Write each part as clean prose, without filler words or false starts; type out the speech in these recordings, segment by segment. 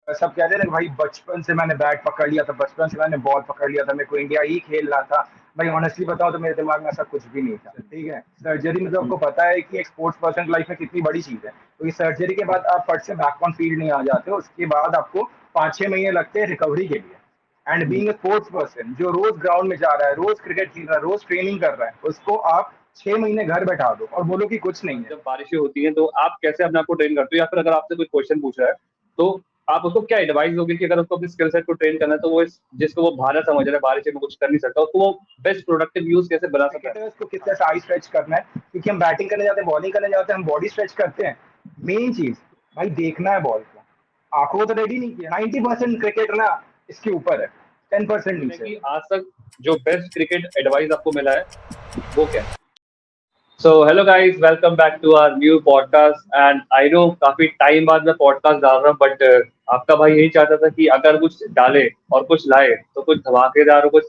सब कहते थे भाई बचपन से मैंने बैट पकड़ लिया था, बचपन से मैंने बॉल पकड़ लिया था, मेरे को इंडिया ही खेलना था। भाई ऑनेस्टली बताओ तो मेरे दिमाग में ऐसा कुछ भी नहीं था। ठीक है, सर्जरी मतलब आपको पता है कि एक स्पोर्ट्स पर्सन लाइफ में कितनी बड़ी चीज है। तो ये सर्जरी के बाद आप फट से बैक ऑन फील्ड नहीं आ जाते हो, उसके बाद आपको 5-6 महीने लगते हैं रिकवरी के लिए। And being a sports person जो रोज ग्राउंड में जा रहा है, रोज क्रिकेट खेल रहा है, रोज ट्रेनिंग कर रहा है, उसको आप 6 महीने घर बैठा दो और बोलो कि कुछ नहीं है। जब बारिशें होती हैं तो आप कैसे अपने आप को ट्रेन करते हो, या फिर अगर आपसे कोई क्वेश्चन पूछ रहा है तो आप उसको क्या एडवाइस दोगे कि अगर उसको अपने स्किल सेट को ट्रेन करना है तो वो जिसको वो भारत समझ रहा है, बारिश में कुछ कर नहीं सकता, उसको वो बेस्ट प्रोडक्टिव यूज कैसे बना सकता है? क्रिकेटर्स को किस तरह से आई स्ट्रेच करना है, क्योंकि हम बैटिंग करने जाते हैं, बॉलिंग करने जाते हैं, हम बॉडी स्ट्रेच करते हैं। मेन चीज भाई देखना है बॉल को, आंखों को तो रेडी नहीं किया। 90% क्रिकेट ना इसके ऊपर है, 10% नीचे। कि आज तक जो बेस्ट क्रिकेट एडवाइस आपको मिला है वो क्या है? So hello guys, welcome back to our new podcast. And I know काफी टाइम बाद मैं पॉडकास्ट डाल रहा हूँ, बट आपका भाई यही चाहता था कि अगर कुछ डाले और कुछ लाए तो कुछ धमाकेदार और कुछ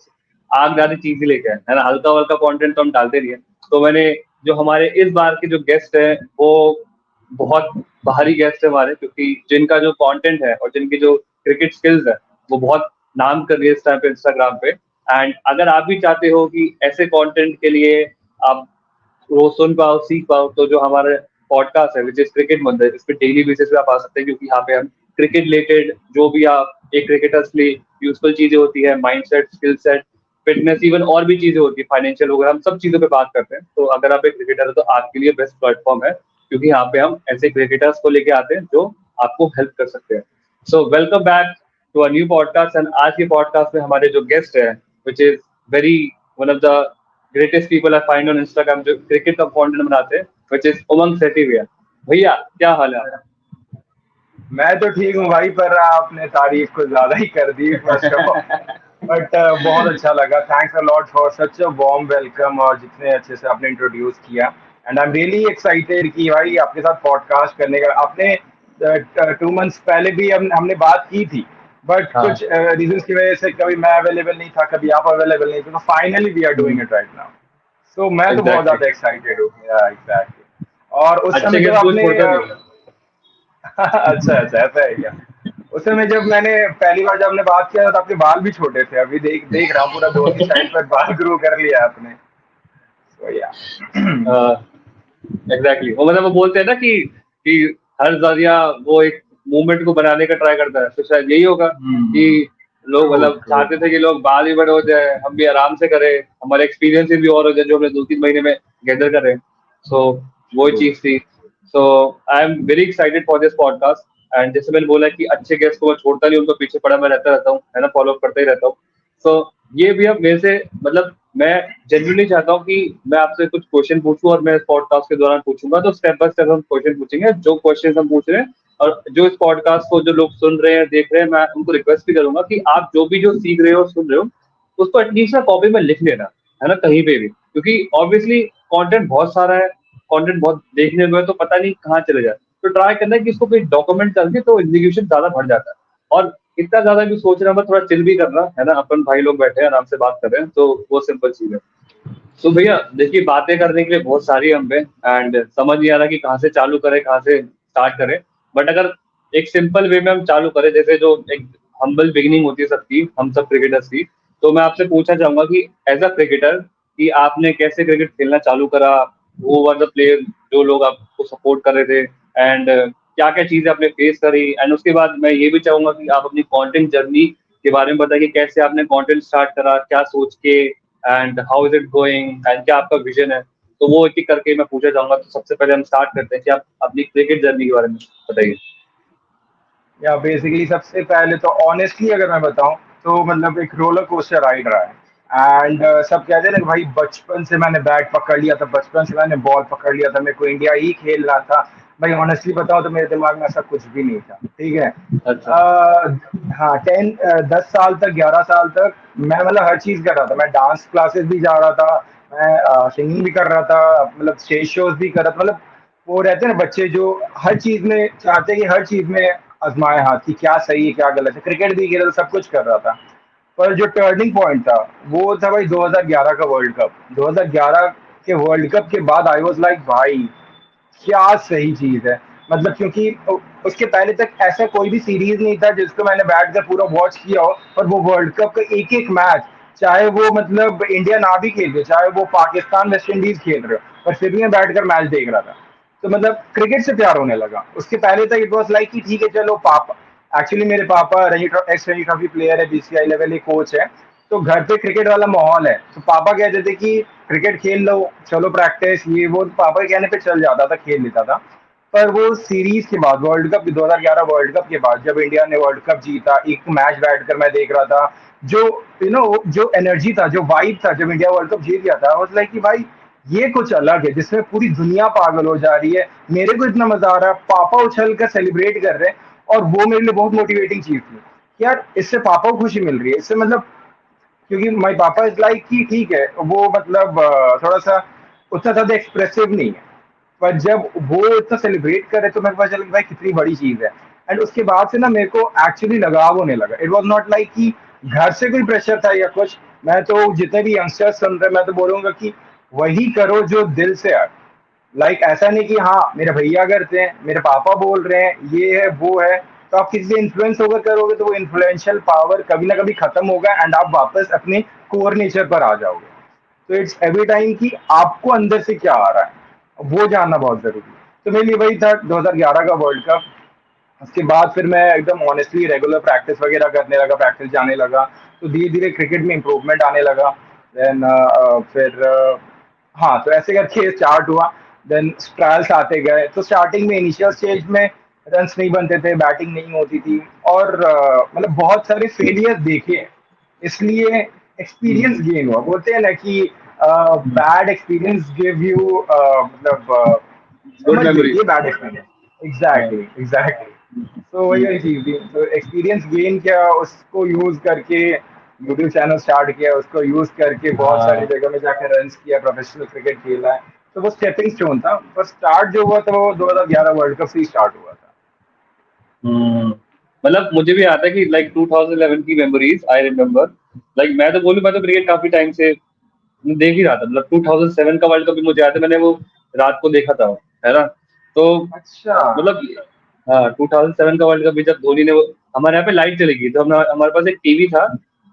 आगदारी चीज ही लेके आए, है ना। हल्का वल्का कंटेंट तो हम डालते नहीं है। तो मैंने जो हमारे इस बार के जो गेस्ट हैं वो बहुत बाहरी गेस्ट है हमारे, क्योंकि जिनका जो कंटेंट है और जिनकी जो क्रिकेट स्किल्स है वो बहुत नाम कर रही है इस टाइम पे इंस्टाग्राम पे। एंड अगर आप भी चाहते हो कि ऐसे कंटेंट के लिए आप वो सुन पाओ, सीख पाओ, तो जो हमारे पॉडकास्ट है विच इज क्रिकेट मंदिर, इस पे डेली बेसिस पे आप आ सकते हैं, क्योंकि यहाँ पे हम क्रिकेट रिलेटेड जो भी आप एक क्रिकेटर्स के लिए यूजफुल चीजें होती है, mind set, skill set, fitness, even और भी चीजें होती है, फाइनेंशियल वगैरह, हम सब चीजों पे बात करते हैं। तो अगर आप एक क्रिकेटर है तो आपके लिए बेस्ट प्लेटफॉर्म है, क्योंकि यहाँ पे हम ऐसे क्रिकेटर्स को लेके आते हैं जो आपको हेल्प कर सकते हैं। So welcome back to a new podcast. And आज के पॉडकास्ट में हमारे जो गेस्ट है which is very one of the greatest people I find on Instagram, जो क्रिकेट का कंटेंट बनाते हैं, व्हिच इज उमंग सेठी भैया। भैया क्या हाल है आपका? मैं तो ठीक हूँ भाई, पर आपने तारीफ को ज्यादा ही कर the first of all. But बहुत अच्छा लगा, thanks a lot for such a warm welcome, और जितने अच्छे से आपने इंट्रोड्यूस किया। And I am really excited कि भाई आपके साथ पॉडकास्ट करने का। आपने 2 मंथ्स पहले भी हमने बात की थी, बट हाँ, कुछ रीजंस की वजह से कभी मैं अवेलेबल नहीं था, कभी आप अवेलेबल नहीं थे, तो finally we are doing it right now. So मैं तो बहुत एग्जैक्टली। ज्यादा एक्साइटेड हूँ। एग्जैक्टली। और उस अच्छे समय जब गेस्ट को आपने छोड़कर नहीं है। अच्छा अच्छा, ऐसा है क्या? उस समय जब मैंने पहली बार जब हमने बात किया था तो आपके बाल भी छोटे थे, अभी देख देख रहा हूँ पूरा दोनों ही साइड पर बाल ग्रो कर लिया आपने। तो या एग्जैक्टली, वो मतलब वो बोलते हैं ना कि हर जरिया वो एक मूवमेंट को बनाने का ट्राई करता है, तो शायद यही होगा कि लोग ट्रू मतलब ट्रू। चाहते थे कि लोग बाल भी बड़े हो जाए, हम भी आराम से करें, हमारे एक्सपीरियंसेस भी और हो जाए जो हमने 2-3 महीने में गैदर करें। सो वो ट्रू। चीज थी। So I am very excited for this podcast. And जैसे मैंने बोला कि अच्छे गेस्ट को मैं छोड़ता नहीं, उनको पीछे पड़ा मैं रहता रहता हूँ, है ना, फॉलो करता ही रहता हूँ। सो ये भी अब मेरे से मतलब मैं जेन्युइनली चाहता हूँ कि मैं आपसे कुछ क्वेश्चन पूछूं, और मैं इस पॉडकास्ट के दौरान पूछूंगा, तो स्टेप बाय स्टेप हम क्वेश्चन पूछेंगे, जो क्वेश्चन हम पूछ रहे हैं। और जो इस पॉडकास्ट को जो लोग सुन रहे हैं, देख रहे हैं, मैं उनको रिक्वेस्ट भी करूंगा कि आप जो भी जो सीख रहे हो, सुन रहे हो, उसको एटलीस्ट ना कॉपी में लिख लेना, है ना, कहीं पे भी, क्योंकि ऑब्वियसली कंटेंट बहुत सारा है, कंटेंट बहुत देखने में है, तो पता नहीं कहाँ चले जाए। तो ट्राई करना है कि इसको कोई डॉक्यूमेंट करके, तो एग्जीक्यूशन ज्यादा बढ़ जाता है। और इतना ज्यादा भी सोच रहा हूँ, थोड़ा चिल भी करना, है ना, अपन भाई लोग बैठे हैं आराम से बात कर रहे हैं, तो वो सिंपल चीज है। तो भैया देखिए, बातें करने के लिए बहुत सारी हम पे, एंड समझ नहीं आ रहा कि कहाँ से चालू करें, कहाँ से स्टार्ट करें। बट अगर एक सिंपल वे में हम चालू करें, जैसे जो एक हम्बल बिगिनिंग होती है सबकी, हम सब क्रिकेटर्स की, तो मैं आपसे पूछना चाहूंगा कि एज अ क्रिकेटर, कि आपने कैसे क्रिकेट खेलना चालू करा, वो वर द प्लेयर जो लोग आपको सपोर्ट कर रहे थे, एंड क्या क्या चीजें आपने फेस करी, एंड उसके बाद मैं ये भी चाहूंगा कि आप अपनी कंटेंट जर्नी के बारे में बताइए, कैसे आपने कंटेंट स्टार्ट करा, क्या सोच के, and how is it going, and क्या आपका विजन है। तो वो एक एक करके मैं पूछना चाहूंगा। तो सबसे पहले हम स्टार्ट करते हैं कि आप अपनी क्रिकेट जर्नी के बारे में बताइए। या बेसिकली सबसे पहले तो ऑनेस्टली अगर मैं बताऊं तो मतलब एक रोलर कोस्टर राइड रहा है। एंड सब कहते हैं ना कि भाई बचपन से मैंने बैट पकड़ लिया था, बचपन से मैंने बॉल पकड़ लिया था, मेरे को इंडिया ही खेलना था। भाई ऑनेस्टली बताओ तो मेरे दिमाग में ऐसा कुछ भी नहीं था। ठीक है। अच्छा। हाँ 10 साल तक, 11 साल तक मैं मतलब हर चीज कर रहा था। मैं डांस क्लासेस भी जा रहा था, मैं सिंगिंग भी कर रहा था, मतलब स्टेज शोज भी कर रहा था। मतलब वो रहते हैं ना बच्चे जो हर चीज में चाहते हैं कि हर चीज में आजमाए हाथ कि क्या सही है क्या गलत है। क्रिकेट भी खेला था, सब कुछ कर रहा था। पर जो टर्निंग पॉइंट था वो था भाई 2011 का वर्ल्ड कप। 2011 के वर्ल्ड कप के बाद आई वाज लाइक भाई क्या सही चीज है। मतलब क्योंकि उसके पहले तक ऐसा कोई भी सीरीज नहीं था जिसको मैंने बैठ कर पूरा वॉच किया हो, और वो वर्ल्ड कप का एक एक मैच, चाहे वो मतलब इंडिया ना भी खेल रहे, चाहे वो पाकिस्तान वेस्ट इंडीज खेल रहे हो, पर फिर भी मैं बैठकर मैच देख रहा था। तो मतलब क्रिकेट से प्यार होने लगा। उसके पहले तक इट वॉज लाइक कि ठीक है चलो पापा, एक्चुअली मेरे पापा एक्स रणजी ट्रॉफी प्लेयर है, बीसीआई लेवल के कोच है, तो घर पे क्रिकेट वाला माहौल है, तो पापा कहते थे कि क्रिकेट खेल लो, चलो प्रैक्टिस ये वो, तो पापा के कहने पे चल जाता था, खेल लेता था। पर वो सीरीज के बाद, वर्ल्ड कप 2011 वर्ल्ड कप के बाद, जब इंडिया ने वर्ल्ड कप जीता, एक मैच बैठकर मैं देख रहा था, जो जो एनर्जी था, जो वाइब था, जब इंडिया वर्ल्ड कप जीत गया था, वाज लाइक कि भाई ये कुछ अलग है, जिसमें पूरी दुनिया पागल हो जा रही है, मेरे को इतना मजा आ रहा है, पापा उछल कर सेलिब्रेट कर रहे हैं, और वो मेरे लिए बहुत मोटिवेटिंग चीज थी कि यार इससे पापा को खुशी मिल रही है, इससे मतलब, क्योंकि माई पापा इज लाइक कि ठीक है वो मतलब थोड़ा सा उतना ज्यादा एक्सप्रेसिव नहीं है, पर जब वो इतना सेलिब्रेट करे तो मेरे को पता चला कि भाई कितनी बड़ी चीज है। एंड उसके बाद से ना मेरे को एक्चुअली लगाव होने लगा। इट वाज नॉट लाइक कि घर से कोई प्रेशर था या कुछ। मैं तो जितने भी यंगस्टर्स सुन रहे, मैं तो बोलूंगा कि वही करो जो दिल से आए। ऐसा नहीं कि हाँ मेरे भैया करते हैं, मेरे पापा बोल रहे हैं, ये है वो है, तो आप किसी से इन्फ्लुएंस होकर करोगे तो वो इन्फ्लुएंशियल पावर कभी ना कभी खत्म होगा, एंड आप वापस अपने कोर नेचर पर आ जाओगे। तो इट्स एवरी टाइम कि आपको अंदर से क्या आ रहा है वो जानना बहुत जरूरी है। तो मेरे लिए वही था 2011 का वर्ल्ड कप। उसके बाद फिर मैं एकदम ऑनेस्टली रेगुलर प्रैक्टिस वगैरह करने लगा, प्रैक्टिस जाने लगा, तो धीरे धीरे क्रिकेट में इम्प्रूवमेंट आने लगा। देन फिर हाँ, तो ऐसे करके स्टार्ट हुआ। देन ट्रायल्स आते गए, तो स्टार्टिंग में इनिशियल स्टेज में रन्स नहीं बनते थे, बैटिंग नहीं होती थी, और मतलब बहुत सारे फेलियर देखे हैं। इसलिए एक्सपीरियंस गेन हुआ। बोलते हैं ना कि बैड एक्सपीरियंस गिव यू मतलब गुड समझ मेमोरी। लीजिए बैड एक्सपीरियंस। Exactly exactly. तो वही वाली चीज थी, तो एक्सपीरियंस गेन किया, उसको यूज करके यूट्यूब चैनल स्टार्ट किया, उसको यूज करके बहुत सारी हाँ। जगह में जाकर रन किया, प्रोफेशनल क्रिकेट खेला है। तो वो स्टेपिंग स्टोन था, पर स्टार्ट जो हुआ था वो 2011 वर्ल्ड कप से ही स्टार्ट हुआ था। मतलब मुझे भी आता है कि लाइक 2011 की मेमोरीज आई रिमेम्बर। लाइक मैं तो बोलूँ, मैं तो क्रिकेट काफी टाइम से देख ही रहा था। मतलब 2007 का वर्ल्ड कप भी मुझे याद है, मैंने वो रात को देखा था, है ना। तो अच्छा। मतलब हाँ, 2007 का वर्ल्ड कप भी जब धोनी ने वो, हमारे यहाँ पे लाइट चली गई, तो हम, हमारे पास एक टीवी था,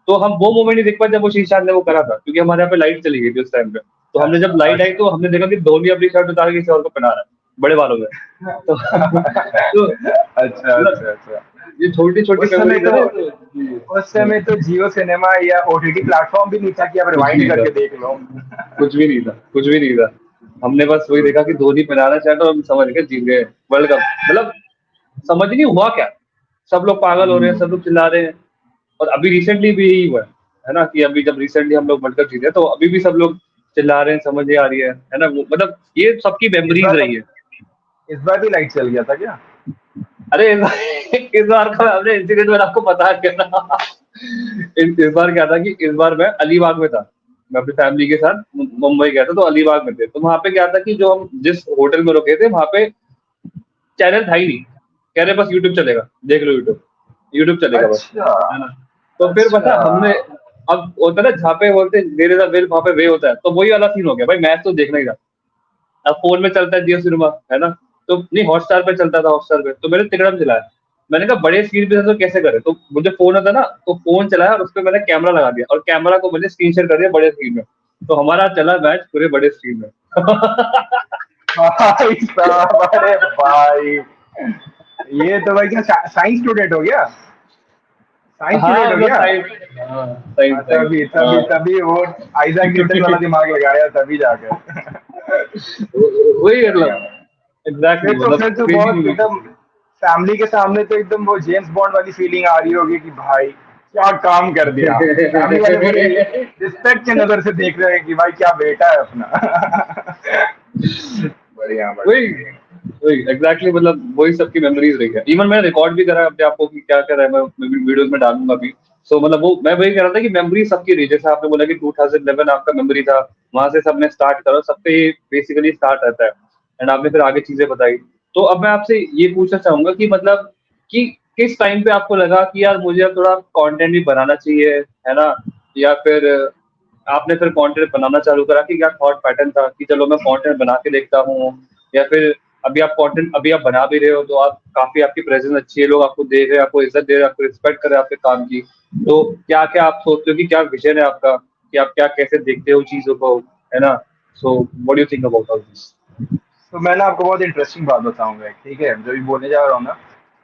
तो हम वो मोमेंट नहीं देख पाए जब वो शीशांत ने वो करा था, क्योंकि हमारे यहाँ पे लाइट चली गई थी उस टाइम पे। तो हमने जब अच्छा लाइट आई अच्छा। तो हमने देखा कि धोनी अपनी शर्ट उतार के किसी और को पहना रहा है, बड़े बालों में। तो तो अच्छा मतलब अच्छा अच्छा। ये छोटी छोटी उस समय मेमोरीज है तो ना, तो जी। उस समय तो जियो सिनेमा या ओटीटी प्लेटफॉर्म भी नहीं था कि आप कुछ रिवाइंड नहीं था, करके देख लो। कुछ भी नहीं था, कुछ भी नहीं था। हमने बस वही देखा कि धोनी पहनाना चाहता, और हम समझ गए जीत गए वर्ल्ड कप। मतलब समझ नहीं हुआ क्या, सब लोग पागल हो रहे हैं, सब लोग चिल्ला रहे हैं। और अभी रिसेंटली भी यही हुआ है ना, कि अभी जब रिसेंटली हम लोग वर्ल्ड कप जीते, तो अभी भी सब लोग चिल्ला रहे हैं, समझ नहीं आ रही है ना। मतलब ये सबकी इस मेमोरीज बार रही है। इस बार भी लाइट चल गया था क्या? अरे इस बार का हमने इंसिडेंट में आपको पता है क्या ना। इस बार क्या था कि इस बार मैं अलीबाग में था, मैं अपनी फैमिली के साथ मुंबई गया था, तो अलीबाग में थे। तो वहां पे क्या था कि जो हम जिस होटल में रुके थे, वहां पे चैनल था ही नहीं। कह रहे बस यूट्यूब चलेगा, देख लो यूट्यूब, यूट्यूब चलेगा बस, अच्छा है ना। तो फिर अच्छा। पता हमने, अब होता है ना जहाँ पे बोलते देर इज अ विल, वहां पे वे होता है, तो वही वाला सीन हो गया भाई, मैच तो देखना ही था। अब फोन में चलता है जियो सिनेमा, है ना। तो नहीं, हॉटस्टार पे चलता था, हॉटस्टार पे, तो मैंने तिकड़म चलाया। मैंने कहा बड़े स्क्रीन पे तो कैसे करे, तो मुझे फोन आता ना, तो फोन चलाया और उस पर मैंने कैमरा लगा दिया, और कैमरा को मैंने स्क्रीन शेयर कर दिया बड़े स्क्रीन में। तो हमारा चला मैच पूरे बड़े स्क्रीन में। भाई साहब, अरे भाई, ये तो भाई क्या साइंस स्टूडेंट हो गया? साइंस हाँ स्टूडेंट हो मतलब गया? साइंस, हाँ साइंस हाँ, साइंस। तभी तभी तभी वो आइजैक न्यूटन वाला दिमाग लगाया तभी जाकर। वही बढ़िया। मतलब एग्जैक्टली, मतलब फिर तो क्रेजी बहुत मूवी। एकदम फैमिली के सामने तो एकदम वो जेम्स बॉन्ड वाली फीलिंग आ रही होगी कि भाई क्या काम कर दिया। फैमिली वाले बड़े रिस्पेक्ट की नजर से देख रहे हैं कि भाई क्या बेटा है अपना। बढ़िया वही बढ़िया। वही एग्जैक्टली, मतलब वही सबकी मेमोरीज रही है। इवन मैंने रिकॉर्ड भी करा है अपने आप को कि क्या क्या रहा है, मैं वीडियोस में डालूंगा भी। सो मतलब वो मैं वही कह रहा था कि मेमोरी सबकी रही, जैसे आपने बोला कि 2011 आपका मेमोरी था, वहां से सबने स्टार्ट करा, सबसे बेसिकली स्टार्ट रहता है। एंड आपने फिर आगे चीजें बताई। तो अब मैं आपसे ये पूछना चाहूंगा कि मतलब कि किस टाइम पे आपको लगा कि यार मुझे अब थोड़ा कंटेंट भी बनाना चाहिए, है ना। या फिर आपने फिर कंटेंट बनाना चालू करा, कि क्या थॉट पैटर्न था कि चलो मैं कंटेंट बना के देखता हूँ, या फिर अभी आप कंटेंट अभी आप बना भी रहे हो, तो आप काफी आपकी प्रेजेंस अच्छी है, लोग आपको देख रहे हैं, आपको इज्जत दे रहे हैं, आपको रिस्पेक्ट कर रहे हैं आपके काम की। तो क्या क्या आप सोचते हो कि क्या विजन है आपका, कि आप क्या कैसे देखते हो चीजों को, है ना? So what do you think about all this? तो मैं ना आपको बहुत इंटरेस्टिंग बात बताऊंगा, ठीक है, जो भी बोलने जा रहा हूँ ना।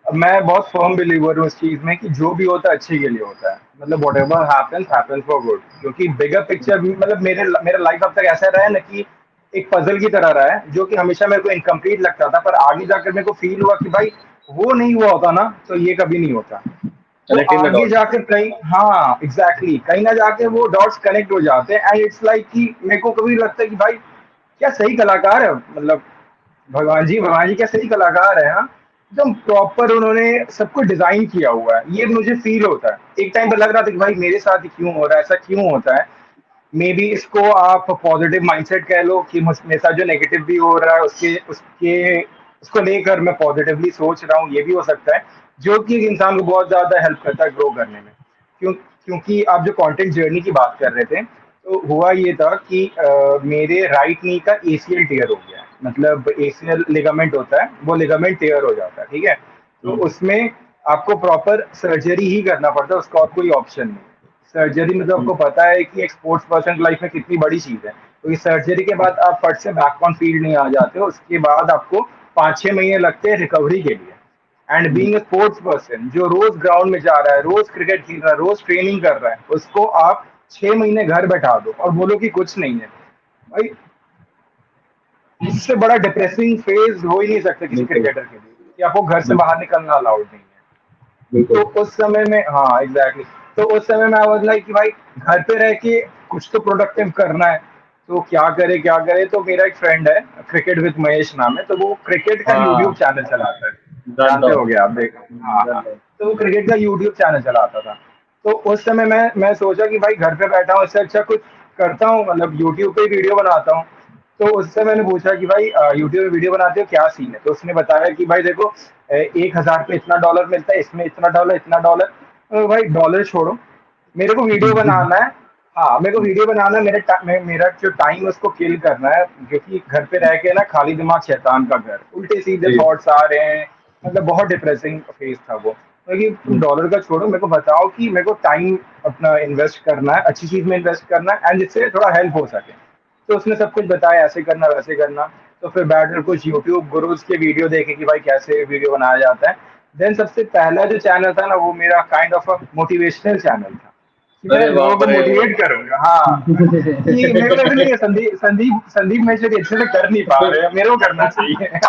अब मैं बहुत फर्म बिलीवर हूँ इस चीज में कि जो भी होता है अच्छे के लिए होता है, मतलब what ever happens happens for good. क्योंकि बिगर पिक्चर भी, मतलब मेरा लाइफ अब तक ऐसा रहा है ना कि एक पजल की तरह रहा है, जो कि हमेशा मेरे को इनकम्प्लीट लगता था, पर आगे जाकर मेरे को फील हुआ कि भाई वो नहीं हुआ होता ना तो ये कभी नहीं होता। तो कनेक्टिंग द आगे डॉट्स। जाकर कहीं, हाँ एग्जैक्टली, कहीं ना जाके वो डॉट्स कनेक्ट हो जाते हैं, एंड इट्स लाइक कि मेरे को कभी लगता है कि भाई क्या सही कलाकार है, मतलब भगवान जी क्या सही कलाकार है, हाँ। एकदम प्रॉपर उन्होंने सब कुछ डिजाइन किया हुआ है, ये मुझे फील होता है। एक टाइम पे लग रहा था कि भाई मेरे साथ ही क्यों हो रहा है, ऐसा क्यों होता है। मे बी इसको आप पॉजिटिव माइंडसेट कह लो कि मेरे साथ जो नेगेटिव भी हो रहा है उसके उसके उसको लेकर मैं पॉजिटिवली सोच रहा हूँ, ये भी हो सकता है। जो कि एक इंसान को बहुत ज्यादा हेल्प करता है ग्रो करने में। क्योंकि आप जो कंटेंट जर्नी की बात कर रहे थे, तो हुआ ये था कि मेरे राइट नी का एसीएल टीयर हो गया है। मतलब एसीएल लिगामेंट होता है, वो लिगामेंट टीयर हो जाता है, ठीक है। तो उसमें आपको प्रॉपर सर्जरी ही करना पड़ता है, उसका और कोई ऑप्शन नहीं। सर्जरी मतलब आपको पता है कि एक स्पोर्ट्स पर्सन लाइफ में कितनी बड़ी चीज है। तो इस सर्जरी के बाद आप फट से बैक ऑन फील्ड नहीं आ जाते हो, उसके बाद आपको 5-6 महीने लगते हैं रिकवरी के लिए। And being a sports person जो रोज ग्राउंड में जा रहा है, रोज क्रिकेट खेल रहा है, रोज ट्रेनिंग कर रहा है, उसको आप 6 महीने घर बैठा दो और बोलो कि कुछ नहीं है, भाई इससे बड़ा डिप्रेसिंग फेज हो ही नहीं सकता किसी बिल्कुल। क्रिकेटर के लिए कि आपको घर से बिल्कुल। बाहर निकलना अलाउड नहीं है। तो बिल्कुल। उस समय में, हाँ एग्जैक्टली, तो उस समय में आई वाज लाइक कि भाई घर पे रह के कुछ तो प्रोडक्टिव करना है। तो क्या करे क्या करे, तो मेरा एक फ्रेंड है, क्रिकेट विद महेश नाम है, तो वो क्रिकेट का यूट्यूब हाँ। चैनल चलाता है। जानता जानते हो हूँ। गया आप, देख। हाँ हाँ। जानता हूँ। तो वो क्रिकेट का यूट्यूब चैनल चलाता था। तो उस समय मैं सोचा कि भाई घर पे बैठा हूँ, इससे अच्छा कुछ करता हूँ, मतलब यूट्यूब पे वीडियो बनाता हूँ। तो उससे मैंने पूछा कि भाई यूट्यूब में वीडियो बनाते हो क्या सीन है, तो उसने बताया कि भाई देखो 1,000 पे इतना डॉलर मिलता है, इसमें इतना डॉलर इतना डॉलर। तो भाई डॉलर छोड़ो, मेरे को वीडियो बनाना है। हाँ मेरे को वीडियो बनाना है, मेरा जो टाइम है उसको किल करना है। क्योंकि घर पे रह के ना खाली दिमाग शैतान का घर, उल्टे सीधे जी। थॉट्स आ रहे हैं। मतलब बहुत डिप्रेसिंग फेज था वो। क्योंकि तुम डॉलर का छोड़ो, मेरे को बताओ कि मेरे को टाइम अपना इन्वेस्ट करना है, अच्छी चीज में इन्वेस्ट करना है, एंड जिससे थोड़ा हेल्प हो सके। तो उसने सब कुछ बताया, ऐसे करना वैसे करना। तो फिर बैठकर कुछ यूट्यूब गुरुज के वीडियो देखे कि भाई कैसे वीडियो बनाया जाता है। देन सबसे पहला जो चैनल था ना, वो मेरा kind of a motivational channel था कि मैं अरे लोगों बाप को रे! मोटिवेट करूंगा। हाँ कि मेरे को लग नहीं है, संदीप महेश्वरी अच्छे से कर नहीं पा रहे हैं, मेरे को करना चाहिए।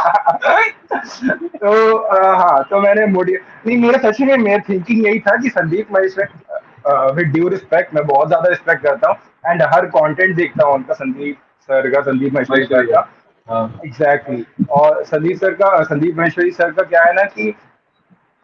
तो हाँ, तो मैंने मोटिवेट नहीं, मेरा सच में मेरा थिंकिंग यही था कि Sandeep Maheshwari, with due respect, मैं बहुत ज्यादा रिस्पेक्ट करता हूँ एंड हर कंटेंट देखता हूँ उनका, संदीप महेश्वरी सर मशहूर है। का। हाँ। एग्जैक्टली। और संदीप महेश्वरी सर का क्या है ना कि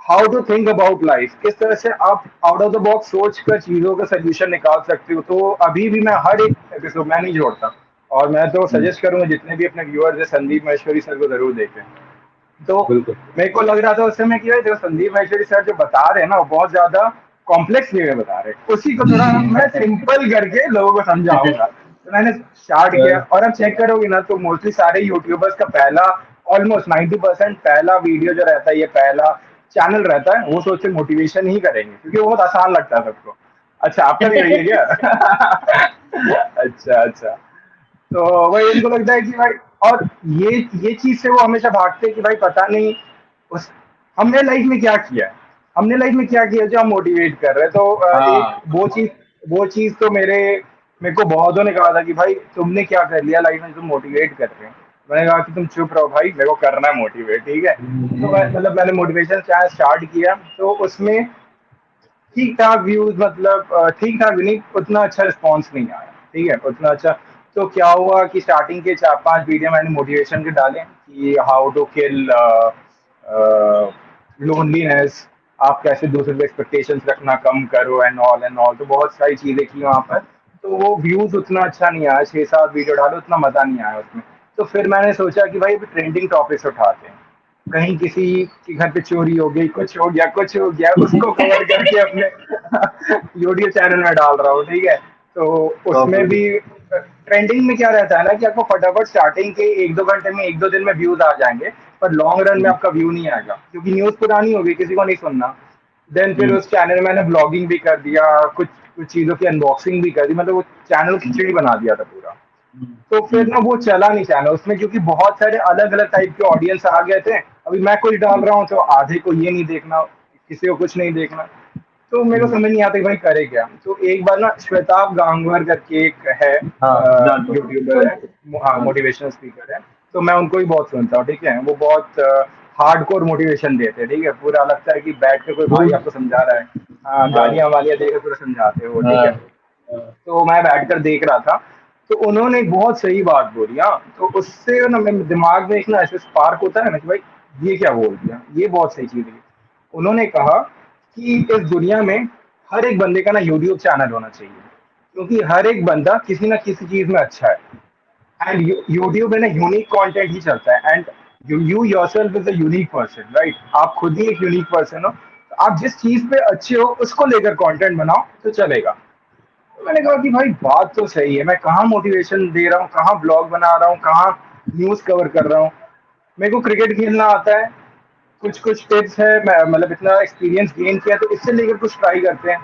how to think about life, किस तरह से आप आउट ऑफ द बॉक्स सोच कर चीजों का सोल्यूशन निकाल सकते हो। तो अभी भी मैं हर एक एपिसोड मैं नहीं छोड़ता, और मैं तो सजेस्ट करूंगा जितने भी अपने व्यूअर्स है संदीप महेश्वरी सर को जरूर देखें। तो बिल्कुल। मेरे को लग रहा था उस समय कि भाई जो संदीप महेश्वरी सर जो बता रहे हैं ना, वो बहुत ज्यादा कॉम्प्लेक्स वे में बता रहे हैं, उसी को थोड़ा मैं सिंपल करके लोगों को समझाऊंगा। तो मैंने स्टार्ट किया, चल। और अब चेक करोगे ना तो मोस्टली सारे यूट्यूबर्स का पहला, ऑलमोस्ट 90% पहला वीडियो जो रहता है, ये पहला चैनल रहता है, वो सोच मोटिवेशन ही करेंगे क्योंकि वो बहुत आसान लगता है सबको। अच्छा आपका भी वही है क्या? अच्छा अच्छा। तो वही उनको लगता है कि भाई, और ये चीज से वो हमेशा भागते हैं कि भाई पता नहीं उस हमने लाइफ में क्या किया है, हमने लाइफ में क्या किया जो हम मोटिवेट कर रहे हैं। तो एक हाँ। वो चीज तो मेरे को बहुतों ने कहा था कि भाई तुमने क्या कर लिया लाइफ में, तुम मोटिवेट कर रहे हो। मैंने कहा कि तुम चुप रहो भाई, मेरे को करना है मोटिवेट, ठीक है। तो मतलब मैंने मोटिवेशन चैनल स्टार्ट किया, तो उसमें ठीक ठाक व्यूज, मतलब ठीक ठाक भी नहीं, उतना अच्छा रिस्पॉन्स नहीं आया, ठीक है, उतना अच्छा। तो क्या हुआ कि स्टार्टिंग के 4-5 वीडियो मैंने मोटिवेशन के डाले कि हाउ टू किल लोनलीनेस, आप कैसे दूसरे से एक्सपेक्टेशंस रखना कम करो, एंड ऑल। तो बहुत सारी चीजें की वहाँ पर। तो वो व्यूज उतना अच्छा नहीं आया, 6-7 वीडियो डाले, उतना मजा नहीं आया उसमें। तो फिर मैंने सोचा कि भाई ट्रेंडिंग टॉपिक्स उठाते हैं, कहीं किसी के घर पे चोरी हो गई, कुछ हो गया, उसको कवर करके अपने यूट्यूब चैनल में डाल रहा हूँ, ठीक है। तो उसमें प्रॉपर्टी। भी ट्रेंडिंग में क्या रहता है ना कि आपको फटाफट स्टार्टिंग के 1-2 घंटे में 1-2 दिन में व्यूज आ जाएंगे, पर लॉन्ग रन में आपका व्यू नहीं आएगा क्योंकि न्यूज पुरानी होगी, किसी को नहीं सुनना। देन फिर उस चैनल में मैंने ब्लॉगिंग भी कर दिया, कुछ कुछ चीज़ों की अनबॉक्सिंग भी कर दी, मतलब वो चैनल खिचड़ी बना दिया था पूरा। तो फिर ना वो चला नहीं चैनल उसमें, क्योंकि बहुत सारे अलग अलग टाइप के ऑडियंस आ गए थे। अभी मैं कुछ डाल रहा हूँ तो आधे को ये नहीं देखना, किसी को कुछ नहीं देखना। तो मेरे को समझ नहीं आता कि भाई करे क्या। तो एक बार ना श्वेताब गांगवर करके एक है, हाँ जानता हूँ। यूट्यूबर है, हाँ हाँ। मोटिवेशनल स्पीकर है। तो मैं उनको ही बहुत सुनता हूँ, ठीक है। वो बहुत हार्डकोर मोटिवेशन देते हैं, ठीक है। पूरा लगता है कि बैठ के कोई भाई आपको समझा रहा है, हाँ गालियां वालियां देकर पूरा समझाते हो, ठीक हाँ है। तो मैं बैठकर देख रहा था, तो उन्होंने एक बहुत सही बात बोली। हाँ, तो उससे ना मेरे दिमाग में एक ना ऐसे स्पार्क होता है ना कि भाई ये क्या बोल दिया, ये बहुत सही चीज है। उन्होंने कहा कि इस दुनिया में हर एक बंदे का ना यूट्यूब चैनल होना चाहिए, क्योंकि हर एक बंदा किसी ना किसी चीज में अच्छा है। एंड यूट्यूब में ना यूनिक कंटेंट ही चलता है। And you yourself is a unique person, right. आप खुद ही एक यूनिक पर्सन हो, तो आप जिस चीज पे अच्छे हो उसको लेकर कंटेंट बनाओ तो चलेगा। तो मैंने कहा कि भाई बात तो सही है, मैं कहाँ मोटिवेशन दे रहा हूँ, कहाँ ब्लॉग बना रहा हूँ, कहाँ न्यूज कवर कर रहा हूँ। मेरे को क्रिकेट खेलना आता है, कुछ कुछ टिप्स है, मैं मतलब इतना एक्सपीरियंस गेन किया, तो इससे लेकर कुछ ट्राई करते हैं।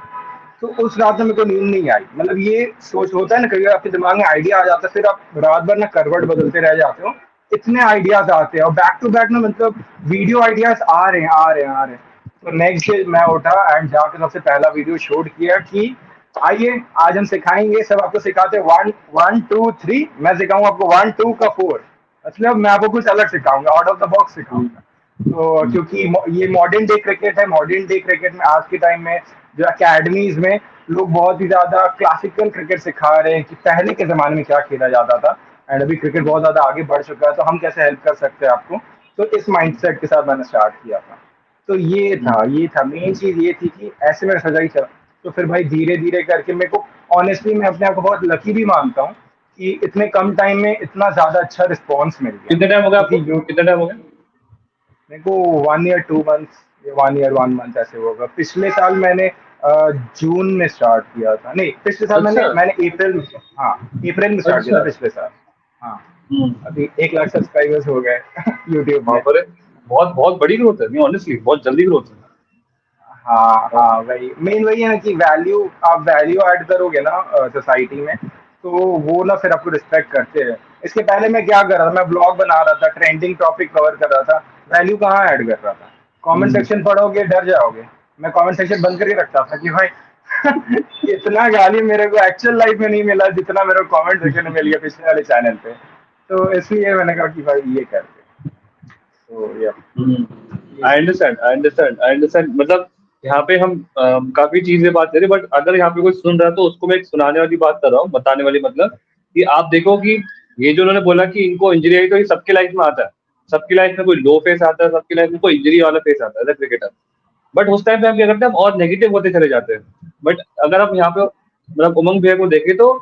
तो उस रात में मेरे को नींद नहीं आई। मतलब ये सोच होता है ना, कभी आपके दिमाग में आइडिया आ जाता है, फिर आप रात भर ना करवट बदलते रह जाते हो। इतने आइडियाज आते हैं और बैक टू बैक ना, मतलब वीडियो आइडियाज आ रहे हैं आ रहे हैं आ रहे हैं। तो नेक्स्ट डे मैं उठा एंड जाकर सबसे पहला वीडियो शूट किया कि आइए आज हम सिखाएंगे, सब आपको सिखाते हैं 1 1 2 3, मैं सिखाऊंगा आपको 1 2 का 4। मतलब मैं आपको कुछ अलग सिखाऊंगा, आउट ऑफ द बॉक्स सिखाऊंगा। तो क्योंकि ये मॉडर्न डे क्रिकेट है, मॉडर्न डे क्रिकेट में आज के टाइम में जो अकेडमीज में लोग बहुत ही ज्यादा क्लासिकल क्रिकेट सिखा रहे हैं कि पहले के जमाने में क्या खेला जाता था। एंड अभी क्रिकेट बहुत ज्यादा आगे बढ़ चुका है, तो हम कैसे हेल्प कर सकते हैं आपको। तो इस माइंडसेट के साथ मैंने स्टार्ट किया था। तो ये था मेन चीज, ये थी कि ऐसे में सजा ही चला। तो फिर भाई धीरे धीरे करके मेरे को, ऑनेस्टली मैं अपने आप को बहुत लकी भी मानता हूँ कि इतने कम टाइम में इतना ज्यादा अच्छा रिस्पॉन्स मिल गया। कितने टाइम हो गया आपको, क्योंकि यू कितना टाइम हो गया? मेरे को 1 ईयर 2 मंथ्स, 1 ईयर 1 मंथ ऐसे होगा। पिछले साल मैंने जून में स्टार्ट किया था, नहीं पिछले साल मैंने अच्छा मैंने अप्रैल में, हाँ अप्रैल में स्टार्ट किया अच्छा। था पिछले साल। हाँ, हम्म। अभी 1 लाख सब्सक्राइबर्स हो गए यूट्यूब में। वहाँ पर बहुत बहुत बड़ी ग्रोथ है, नहीं ऑनेस्टली बहुत जल्दी ग्रोथ है। हाँ हाँ। हाँ, वही मेन वही है ना कि वैल्यू, आप वैल्यू ऐड करोगे ना सोसाइटी में, तो वो ना फिर आपको रिस्पेक्ट करते हैं। इसके पहले मैं क्या कर रहा था, मैं ब्लॉग बना रहा था, ट्रेंडिंग टॉपिक कवर कर रहा था, वैल्यू कहाँ ऐड कर रहा था। कमेंट हम्म। सेक्शन पढ़ोगे डर जाओगे। मैं कमेंट सेक्शन बंद करके रखता था कि भाई इतना गाली मेरे को एक्चुअल लाइफ में नहीं मिला जितना मेरे को कमेंट सेक्शन में मिल गया पिछले वाले चैनल पे। तो इसलिए मैंने कहा कि भाई ये करते। तो ये आई चीज understand I understand I understand. मतलब यहाँ पे हम काफी चीजें बात करें, बट अगर यहाँ पे कोई सुन रहा है तो उसको मैं एक सुनाने वाली बात कर रहा हूँ, बताने वाली, मतलब कि आप देखो कि ये जो उन्होंने बोला कि इनको इंजरी आई, तो ये सबकी लाइफ में आता है। सबकी लाइफ में कोई लो फेस आता है, सबकी लाइफ में कोई इंजरी वाला फेस आता है एज क्रिकेटर। बट उस टाइम पे हम क्या करते हैं, हम और नेगेटिव होते चले जाते हैं। बट अगर हम यहाँ पे मतलब उमंग भैया को देखें तो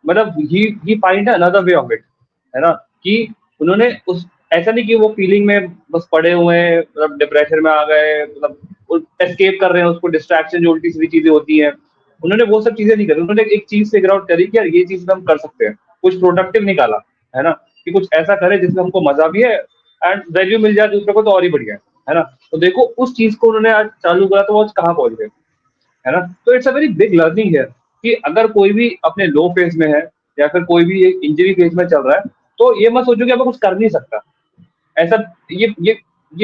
मतलब ही find another way of it, है ना। कि उन्होंने उस, ऐसा नहीं कि वो फीलिंग में बस पड़े हुए हैं, मतलब डिप्रेशन में आ गए, मतलब एस्केप कर रहे हैं उसको, डिस्ट्रैक्शन जो उल्टी सीधी चीजें होती हैं, उन्होंने वो सब चीजें नहीं करी। उन्होंने एक चीज फिगर आउट करी कि यार ये चीज हम कर सकते हैं, कुछ प्रोडक्टिव निकाला, है ना। कि कुछ ऐसा करे जिसमें हमको मजा भी है एंड वैल्यू मिल जाए दूसरे को, तो और ही बढ़िया है ना। तो देखो उस चीज को उन्होंने आज चालू करा तो वो आज कहाँ पहुंच गए, है ना। तो it's a very big learning है कि अगर कोई भी अपने लो फेज में है या फिर कोई भी एक इंजरी फेज में चल रहा है, तो ये मत सोचो कि अब मैं कुछ कर नहीं सकता। ऐसा ये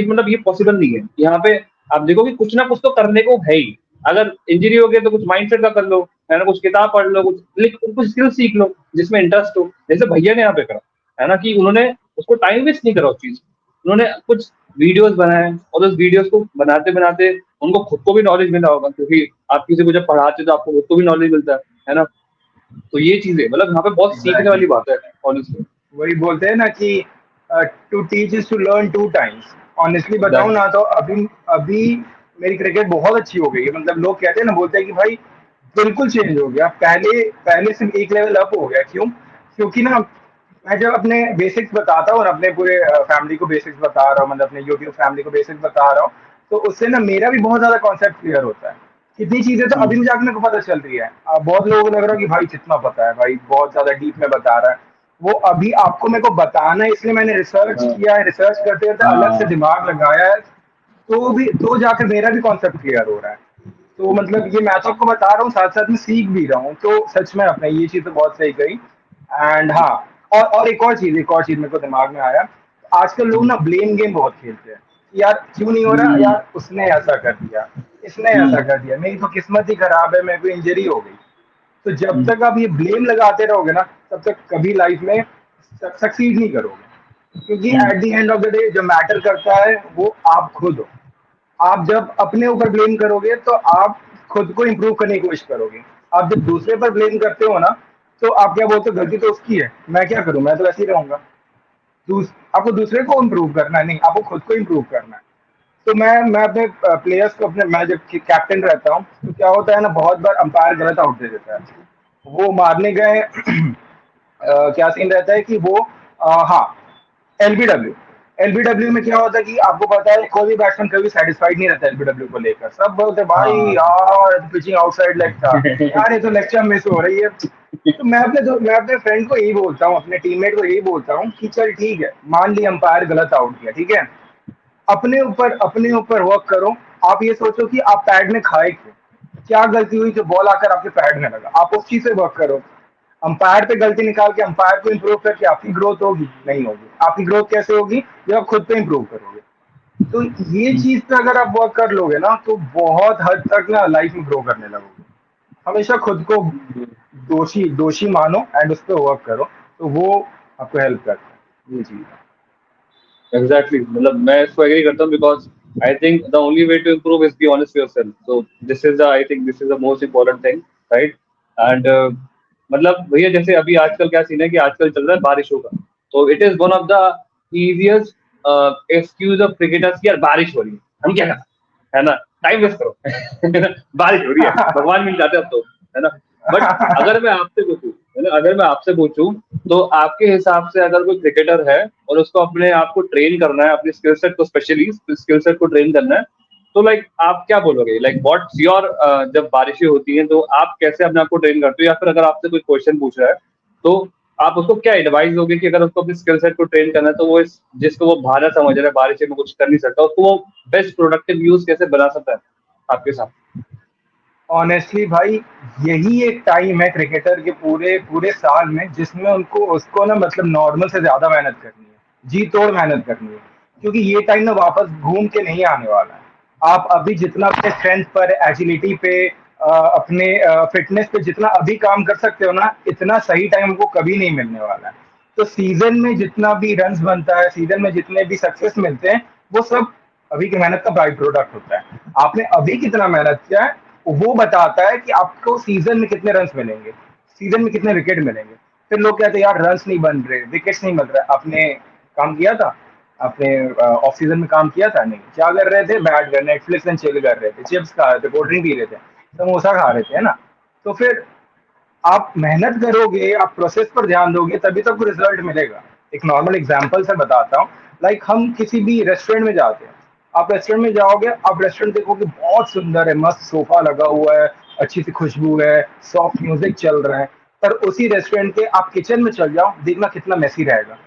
मतलब ये पॉसिबल नहीं है। यहाँ पे आप देखो कि कुछ ना कुछ तो करने को है ही। अगर इंजरी हो गया तो कुछ माइंडसेट का कर लो, है ना, कुछ किताब पढ़ लो, कुछ स्किल सीख लो जिसमें इंटरेस्ट हो, जैसे भैया ने यहाँ पे करा, है ना। कि उन्होंने उसको टाइम वेस्ट नहीं करा उस चीज, उन्होंने कुछ वीडियोस बनाए और उस वीडियोस को बनाते बनाते उनको खुद को भी नॉलेज मिला होगा, क्योंकि आप किसी को जब पढ़ाते हो तो आपको खुद को भी नॉलेज मिलता है ना। तो ये चीजें मतलब यहाँ पे बहुत सीखने एग्जैक्टली, वाली बात है ऑनेस्टली। वही बोलते हैं ना कि to teach is to learn 2 times. Honestly बताऊं एग्जैक्टली। ना, तो अभी अभी मेरी क्रिकेट बहुत अच्छी हो गई है। मतलब लोग कहते हैं ना, बोलते हैं कि भाई बिल्कुल चेंज हो गया, पहले पहले से एक लेवल अप हो गया। क्यों? क्योंकि ना मैं जब अपने बेसिक्स बताता हूँ और अपने पूरे फैमिली को बेसिक्स बता रहा हूँ, मतलब अपने यूट्यूब फैमिली को बेसिक्स बता रहा हूँ, तो उससे ना मेरा भी बहुत ज्यादा कॉन्सेप्ट क्लियर होता है कितनी चीजें तो अभी जाके मेरे को पता चल रही है। बहुत लोगों को लग रहा है कि भाई कितना पता है, भाई बहुत ज्यादा डीप में बता रहा है। वो अभी आपको मेरे को बताना है, इसलिए मैंने रिसर्च हाँ किया है, रिसर्च करते करते अलग से हाँ दिमाग लगाया है, तो जाकर मेरा भी कॉन्सेप्ट क्लियर हो रहा है। तो मतलब ये मैं तो आपको बता रहा हूँ, साथ साथ में सीख भी रहा हूँ, तो सच में अपने ये चीज तो बहुत सही कही। एंड हाँ, और एक और चीज मेरे को दिमाग में आया। आजकल लोग ना ब्लेम गेम बहुत खेलते हैं कि यार क्यों नहीं हो रहा, हम्म यार उसने ऐसा कर दिया, इसने ऐसा हम्म कर दिया, मेरी तो किस्मत ही खराब है, मेरे को इंजरी हो गई। तो जब हम्म तक आप ये ब्लेम लगाते रहोगे ना, तब तक कभी लाइफ में सक्सीड नहीं करोगे, क्योंकि hmm at the end of the day जो मैटर करता है वो आप खुद हो। आप जब अपने ऊपर ब्लेम करोगे तो आप खुद को इम्प्रूव करने की कोशिश करोगे। आप जब दूसरे पर ब्लेम करते हो ना, तो आप क्या बोलते हो, गलती तो उसकी है, मैं क्या करूं, मैं तो ऐसे ही रहूंगा। आपको दूसरे को इम्प्रूव करना है, नहीं, आपको खुद को इम्प्रूव करना है। तो मैं अपने प्लेयर्स को, अपने मैं जब कैप्टन रहता हूँ तो क्या होता है ना, बहुत बार अंपायर गलत आउट दे देता है। वो मारने गए क्या सीन रहता है कि वो हाँ, एलबीडब्ल्यू एलबीडब्ल्यू में क्या होता है कि आपको पता है कोई भी बैट्समैन कभी सेटिस्फाइड नहीं रहता एलबीडब्ल्यू को लेकर। सब बोलते हैं भाई हाँ यार पिचिंग आउटसाइड लेग था, यार ये तो लेग मिस हो रही है। तो मैं अपने फ्रेंड को यही बोलता हूँ, अपने टीममेट को यही बोलता हूँ कि चल ठीक है, मान ली अंपायर गलत आउट किया, ठीक है, अपने ऊपर वर्क करो। आप ये सोचो कि आप पैड में खाए क्यों, क्या गलती हुई जो बॉल आकर आपके पैड में लगा, आप उस चीज से वर्क करो। अंपायर पे गलती निकाल के अंपायर को इंप्रूव करके आपकी ग्रोथ होगी नहीं होगी। आपकी ग्रोथ कैसे होगी, जब आप खुद पे इंप्रूव करोगे। तो ये चीज पे अगर आप वर्क कर लोगे ना, तो बहुत हद तक ना लाइफ में ग्रो करने लगोगे। हमेशा खुद को दोषी दोषी मानो एंड उस पर वर्क करो, तो वो आपको हेल्प करता है, ये चीज है। एग्जैक्टली मतलब मैं इसको एग्री करता हूँ because I think the only way to improve is be honest yourself so this is the I think this is the most important thing right and मतलब भैया जैसे अभी आजकल क्या सीन है कि आजकल चल रहा है बारिशों का तो it is one of the easiest excuse of cricketers कि यार बारिश हो रही है हम क्या करें है ना टाइम वेस्ट करो है ना बारिश हो रही है भगवान मिल जाते हैं अब तो है ना बट अगर मैं आपसे पूछूं है ना अगर मैं आपसे पूछूं तो आपके हिसाब से अगर कोई क्रिकेटर है और उसको अपने आप को ट्रेन करना है अपने स्किल सेट को स्पेशली स्किल सेट को ट्रेन करना है तो लाइक आप क्या बोलोगे लाइक व्हाट्स योर जब बारिशें होती हैं तो आप कैसे अपने आप को ट्रेन करते हो या फिर अगर आपसे कोई क्वेश्चन पूछ रहा है तो आप उसको क्या एडवाइस दोगे कि अगर उसको अपने स्किल सेट को ट्रेन करना है तो वो इस जिसको वो भारा समझ रहा है बारिश में कुछ कर नहीं सकता उसको वो बेस्ट प्रोडक्टिव यूज कैसे बना सकता है आपके साथ ऑनेस्टली भाई, यही एक टाइम है क्रिकेटर के पूरे पूरे साल में जिसमें उनको उसको ना मतलब नॉर्मल से ज्यादा मेहनत करनी है, जी तोड़ मेहनत करनी है। क्योंकि ये टाइम ना वापस घूम के नहीं आने वाला है। आप अभी जितना अपने स्ट्रेंथ पर, एजिलिटी पे, अपने फिटनेस पे जितना अभी काम कर सकते हो ना, इतना सही टाइम को कभी नहीं मिलने वाला है। तो सीजन में जितना भी रन्स बनता है, सीजन में जितने भी सक्सेस मिलते हैं, वो सब अभी की मेहनत का बाई प्रोडक्ट होता है। आपने अभी कितना मेहनत किया है, वो बताता है कि आपको सीजन में कितने रन्स मिलेंगे, सीजन में कितने विकेट मिलेंगे। फिर लोग कहते हैं यार रन्स नहीं बन रहे, विकेट्स नहीं मिल रहे। आपने काम किया था, आपने ऑफ सीजन में काम किया था, नहीं, क्या कर रहे थे, बैठ कर नेटफ्लिक्स एंड चिल कर रहे थे, चिप्स खा रहे थे, कोल्ड ड्रिंक पी रहे थे, समोसा खा रहे थे, है ना। तो फिर आप मेहनत करोगे, आप प्रोसेस पर ध्यान दोगे, तभी तो आपको रिजल्ट मिलेगा। एक नॉर्मल एग्जांपल से बताता हूँ। लाइक हम किसी भी रेस्टोरेंट में जाते हैं, आप रेस्टोरेंट में जाओगे, आप रेस्टोरेंट देखोगे बहुत सुंदर है, मस्त सोफा लगा हुआ है, अच्छी सी खुशबू है, सॉफ्ट म्यूजिक चल रहा है। पर उसी रेस्टोरेंट के आप किचन में चल जाओ, देखना कितना मेसी रहेगा,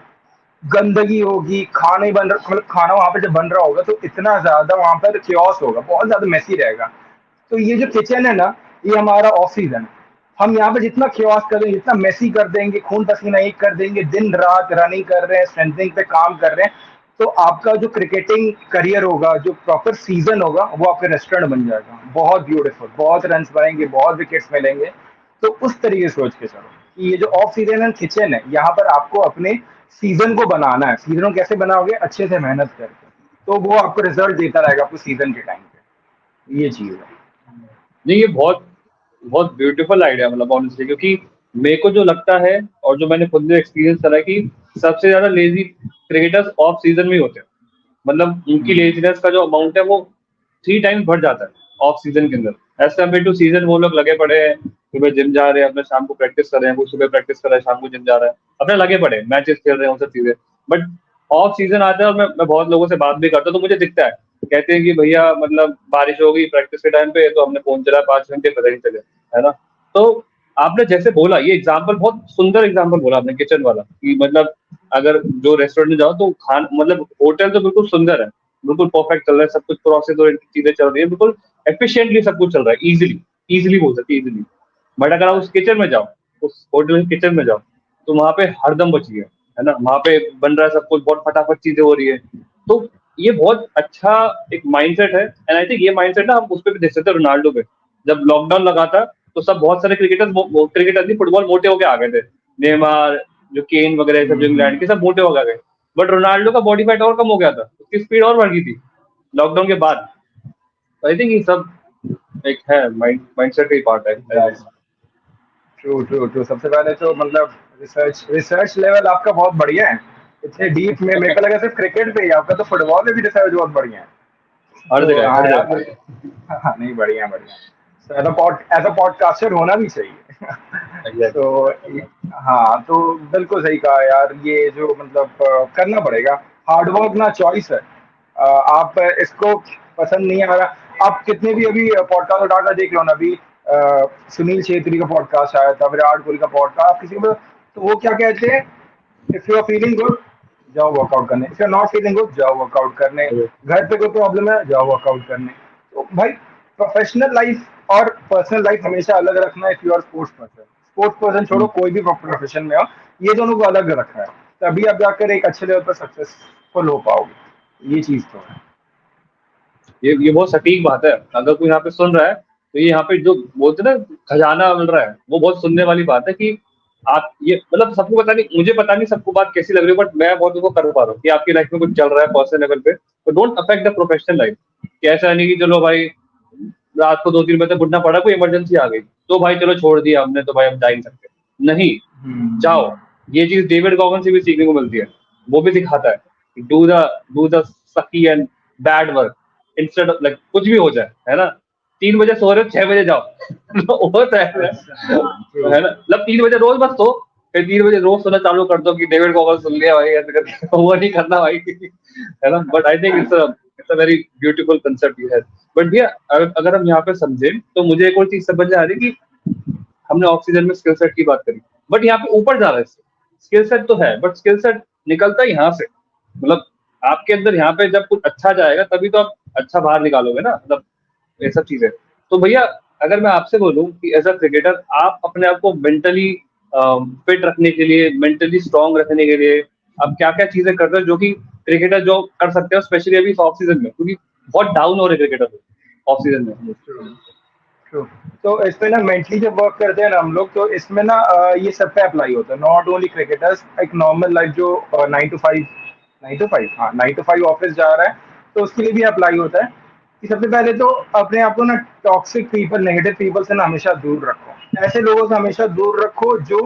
गंदगी होगी, खाना ही बन रहा, मतलब खाना वहां पे जब बन रहा होगा तो इतना ज्यादा वहां पर क्योस होगा, बहुत ज्यादा मेसी रहेगा। तो ये जो किचन है ना, ये हमारा ऑफ सीजन है। हम यहाँ पे जितना क्योस कर देंगे, जितना मेसी कर देंगे, खून पसीना एक कर देंगे, दिन रात रनिंग कर रहे हैं, स्ट्रेंथनिंग पे काम कर रहे हैं, तो आपका जो क्रिकेटिंग करियर होगा, जो प्रॉपर सीजन होगा, वो आपका रेस्टोरेंट बन जाएगा, बहुत ब्यूटीफुल, बहुत रन बनेंगे, बहुत विकेट्स मिलेंगे। तो उस तरीके से सोच के चलो कि ये जो ऑफ सीजन है किचन है, यहाँ पर आपको अपने सीजन को बनाना है। सीजन को कैसे बनाओगे, अच्छे से मेहनत करके, तो वो आपको रिजल्ट देता रहेगा आपको सीजन के टाइम पे। ये चीज है। नहीं ये बहुत बहुत ब्यूटीफुल आइडिया मतलब ऑनेस्टली क्योंकि मेरे को जो लगता है और जो मैंने खुद भी एक्सपीरियंस करा है कि सबसे ज्यादा लेजी क्रिकेटर्स ऑफ सीजन में ही होते हैं मतलब उनकी हम्म। लेजीनेस का जो अमाउंट है वो 3 टाइम्स बढ़ जाता है ऑफ सीजन के अंदर एज कम्पेयर टू सीजन वो लोग लगे पड़े हैं सुबह जिम जा रहे हैं अपने शाम को प्रैक्टिस कर रहे हैं कोई सुबह प्रैक्टिस कर रहा है शाम को जिम जा रहा है अपने लगे पड़े मैचेस खेल रहे हैं वो सब चीजें बट ऑफ सीजन आता है और मैं बहुत लोगों से बात भी करता हूँ तो मुझे दिखता है कहते हैं कि भैया मतलब बारिश होगी प्रैक्टिस के टाइम पे, तो हमने फोन चलाया 5 घंटे पता नहीं चले, है ना। तो आपने जैसे बोला ये एग्जाम्पल, बहुत सुंदर एग्जाम्पल बोला आपने किचन वाला, कि मतलब अगर जो रेस्टोरेंट में जाओ तो खान मतलब होटल तो बिल्कुल सुंदर है, बिल्कुल परफेक्ट चल रहा है, सब कुछ प्रोसेस और चीजें चल रही है, बिल्कुल एफिशिएंटली सब कुछ चल रहा है, इजीली, इजीली बोल सकते इजीली। बट अगर आप उस किचन में जाओ, उस होटल के किचन में जाओ, तो वहां पे हरदम बची है ना, वहां पे बन रहा है सब कुछ, बहुत फटाफट चीजें हो रही है। तो ये बहुत अच्छा एक माइंडसेट है, एंड आई थिंक ये माइंडसेट ना हम उस पर भी देख सकते हैं, रोनाल्डो पे। जब लॉकडाउन लगा था तो सब बहुत सारे क्रिकेटर नहीं, फुटबॉल मोटे होके आ गए थे, नेमार, जो केन वगैरह सब, जो इंग्लैंड के, सब मोटे होके आ गए। बट रोनाल्डो का बॉडी फैट और कम हो गया था, उसकी स्पीड और बढ़ गई थी लॉकडाउन के बाद। आई थिंक ये सब एक है माइंडसेट का ही पार्ट है, I guess। True true true. सबसे पहले तो मतलब रिसर्च रिसर्च लेवल आपका बहुत बढ़िया है, इतने डीप में। मेरे को लगा सिर्फ क्रिकेट पे ही, आपका तो फुटबॉल में भी रिसर्च बहुत बढ़िया है। हर तो जगह हाँ हर यार जगह। हाँ, नहीं बढ़िया बढ़िया। तो एज अ पॉडकास्टर होना भी चाहिए। एग्जैक्टली। तो हाँ, तो बिल्कुल सही कहा यार, ये जो मतलब करना पड़ेगा। हार्ड वर्क ना चॉइस है। आप इसको पसंद नहीं आ रहा, आप कितने भी अभी पॉडकास्ट उठाकर देख लो ना, अभी सुनील छेत्री का पॉडकास्ट आया था, विराट कोहली का पॉडकास्ट, आप किसी को तो वो क्या कहते हैं, if you are feeling good जाओ वर्कआउट करने, if you are not feeling good जाओ वर्कआउट करने, घर पे कोई प्रॉब्लम है जाओ वर्कआउट करने। तो भाई प्रोफेशनल लाइफ और पर्सनल लाइफ हमेशा अलग रखना है। If you are sports person छोड़ो, कोई भी प्रोफेशन में हो, ये दोनों को अलग रखना है, तभी आप जाकर एक अच्छे लेवल पर सक्सेसफुल हो पाओगे। ये चीज तो है। ये बहुत सटीक बात है। अगर कोई यहाँ पे सुन रहा है तो ये यहाँ पे जो बोलते हैं ना खजाना मिल रहा है, वो बहुत सुनने वाली बात है। कि आप ये मतलब सबको पता नहीं, मुझे पता नहीं सबको बात कैसी लग रही है, बट मैं बहुत उसको कर पा रहा हूँ कि आपकी लाइफ में कुछ चल रहा है पर्सनल लेवल पे, तो don't affect the professional life. कि ऐसा नहीं कि चलो भाई रात को 2-3 बजे तक उठना पड़ा, कोई इमरजेंसी आ गई तो भाई चलो छोड़ दिया हमने, तो भाई हम जा ही नहीं सकते। नहीं, जाओ। हम्म। ये चीज डेविड गॉगन से भी सीखने को मिलती है। वो भी सिखाता है डू द सकी and bad work instead of like, कुछ भी हो जाए, है ना। 3 बजे सो रहे हो, 6 बजे जाओ। तो होता अच्छा हाँ, ट्रू। है ना, मतलब 3 बजे रोज मत सो, फिर 3 बजे रोज सोना चालू कर दो कि डेविड गॉगन सुन लिया भाई ऐसे करके। वो नहीं करना भाई, है ना। But I think it's a very beautiful concept you have. But भैया अगर हम यहाँ पे समझे तो मुझे एक और चीज समझ आ रही है कि हमने ऑक्सीजन में स्किल सेट की बात करी, बट यहाँ पे ऊपर जा रहा है। स्किल सेट तो है, बट स्किल सेट निकलता है यहाँ से, मतलब आपके अंदर यहाँ पे जब कुछ अच्छा जाएगा तभी तो आप अच्छा बाहर निकालोगे ना, मतलब ये सब चीजें। तो भैया अगर मैं आपसे बोलूं कि एज अ क्रिकेटर आप अपने आप को मेंटली फिट रखने के लिए, मेंटली स्ट्रांग रखने के लिए आप क्या क्या चीजें करते हो जो कि क्रिकेटर जो कर सकते हो, स्पेशली अभी ऑफ सीजन में, क्योंकि बहुत डाउन हो रहे क्रिकेटर ऑफ सीजन में। True true. तो इसमें ना मेंटली जब वर्क करते हैं ना हम लोग, तो इसमें ना ये सब पे अप्लाई होता है, नॉट ओनली क्रिकेटर्स। एक नॉर्मल लाइफ जो 9 to 5, 9 to 5, हाँ 9 to 5 ऑफिस जा रहा है, तो उसके लिए भी अप्लाई होता है। कि सबसे पहले तो अपने आप को ना टॉक्सिक पीपल, नेगेटिव पीपल से ना हमेशा दूर रखो। ऐसे लोगों से हमेशा दूर रखो जो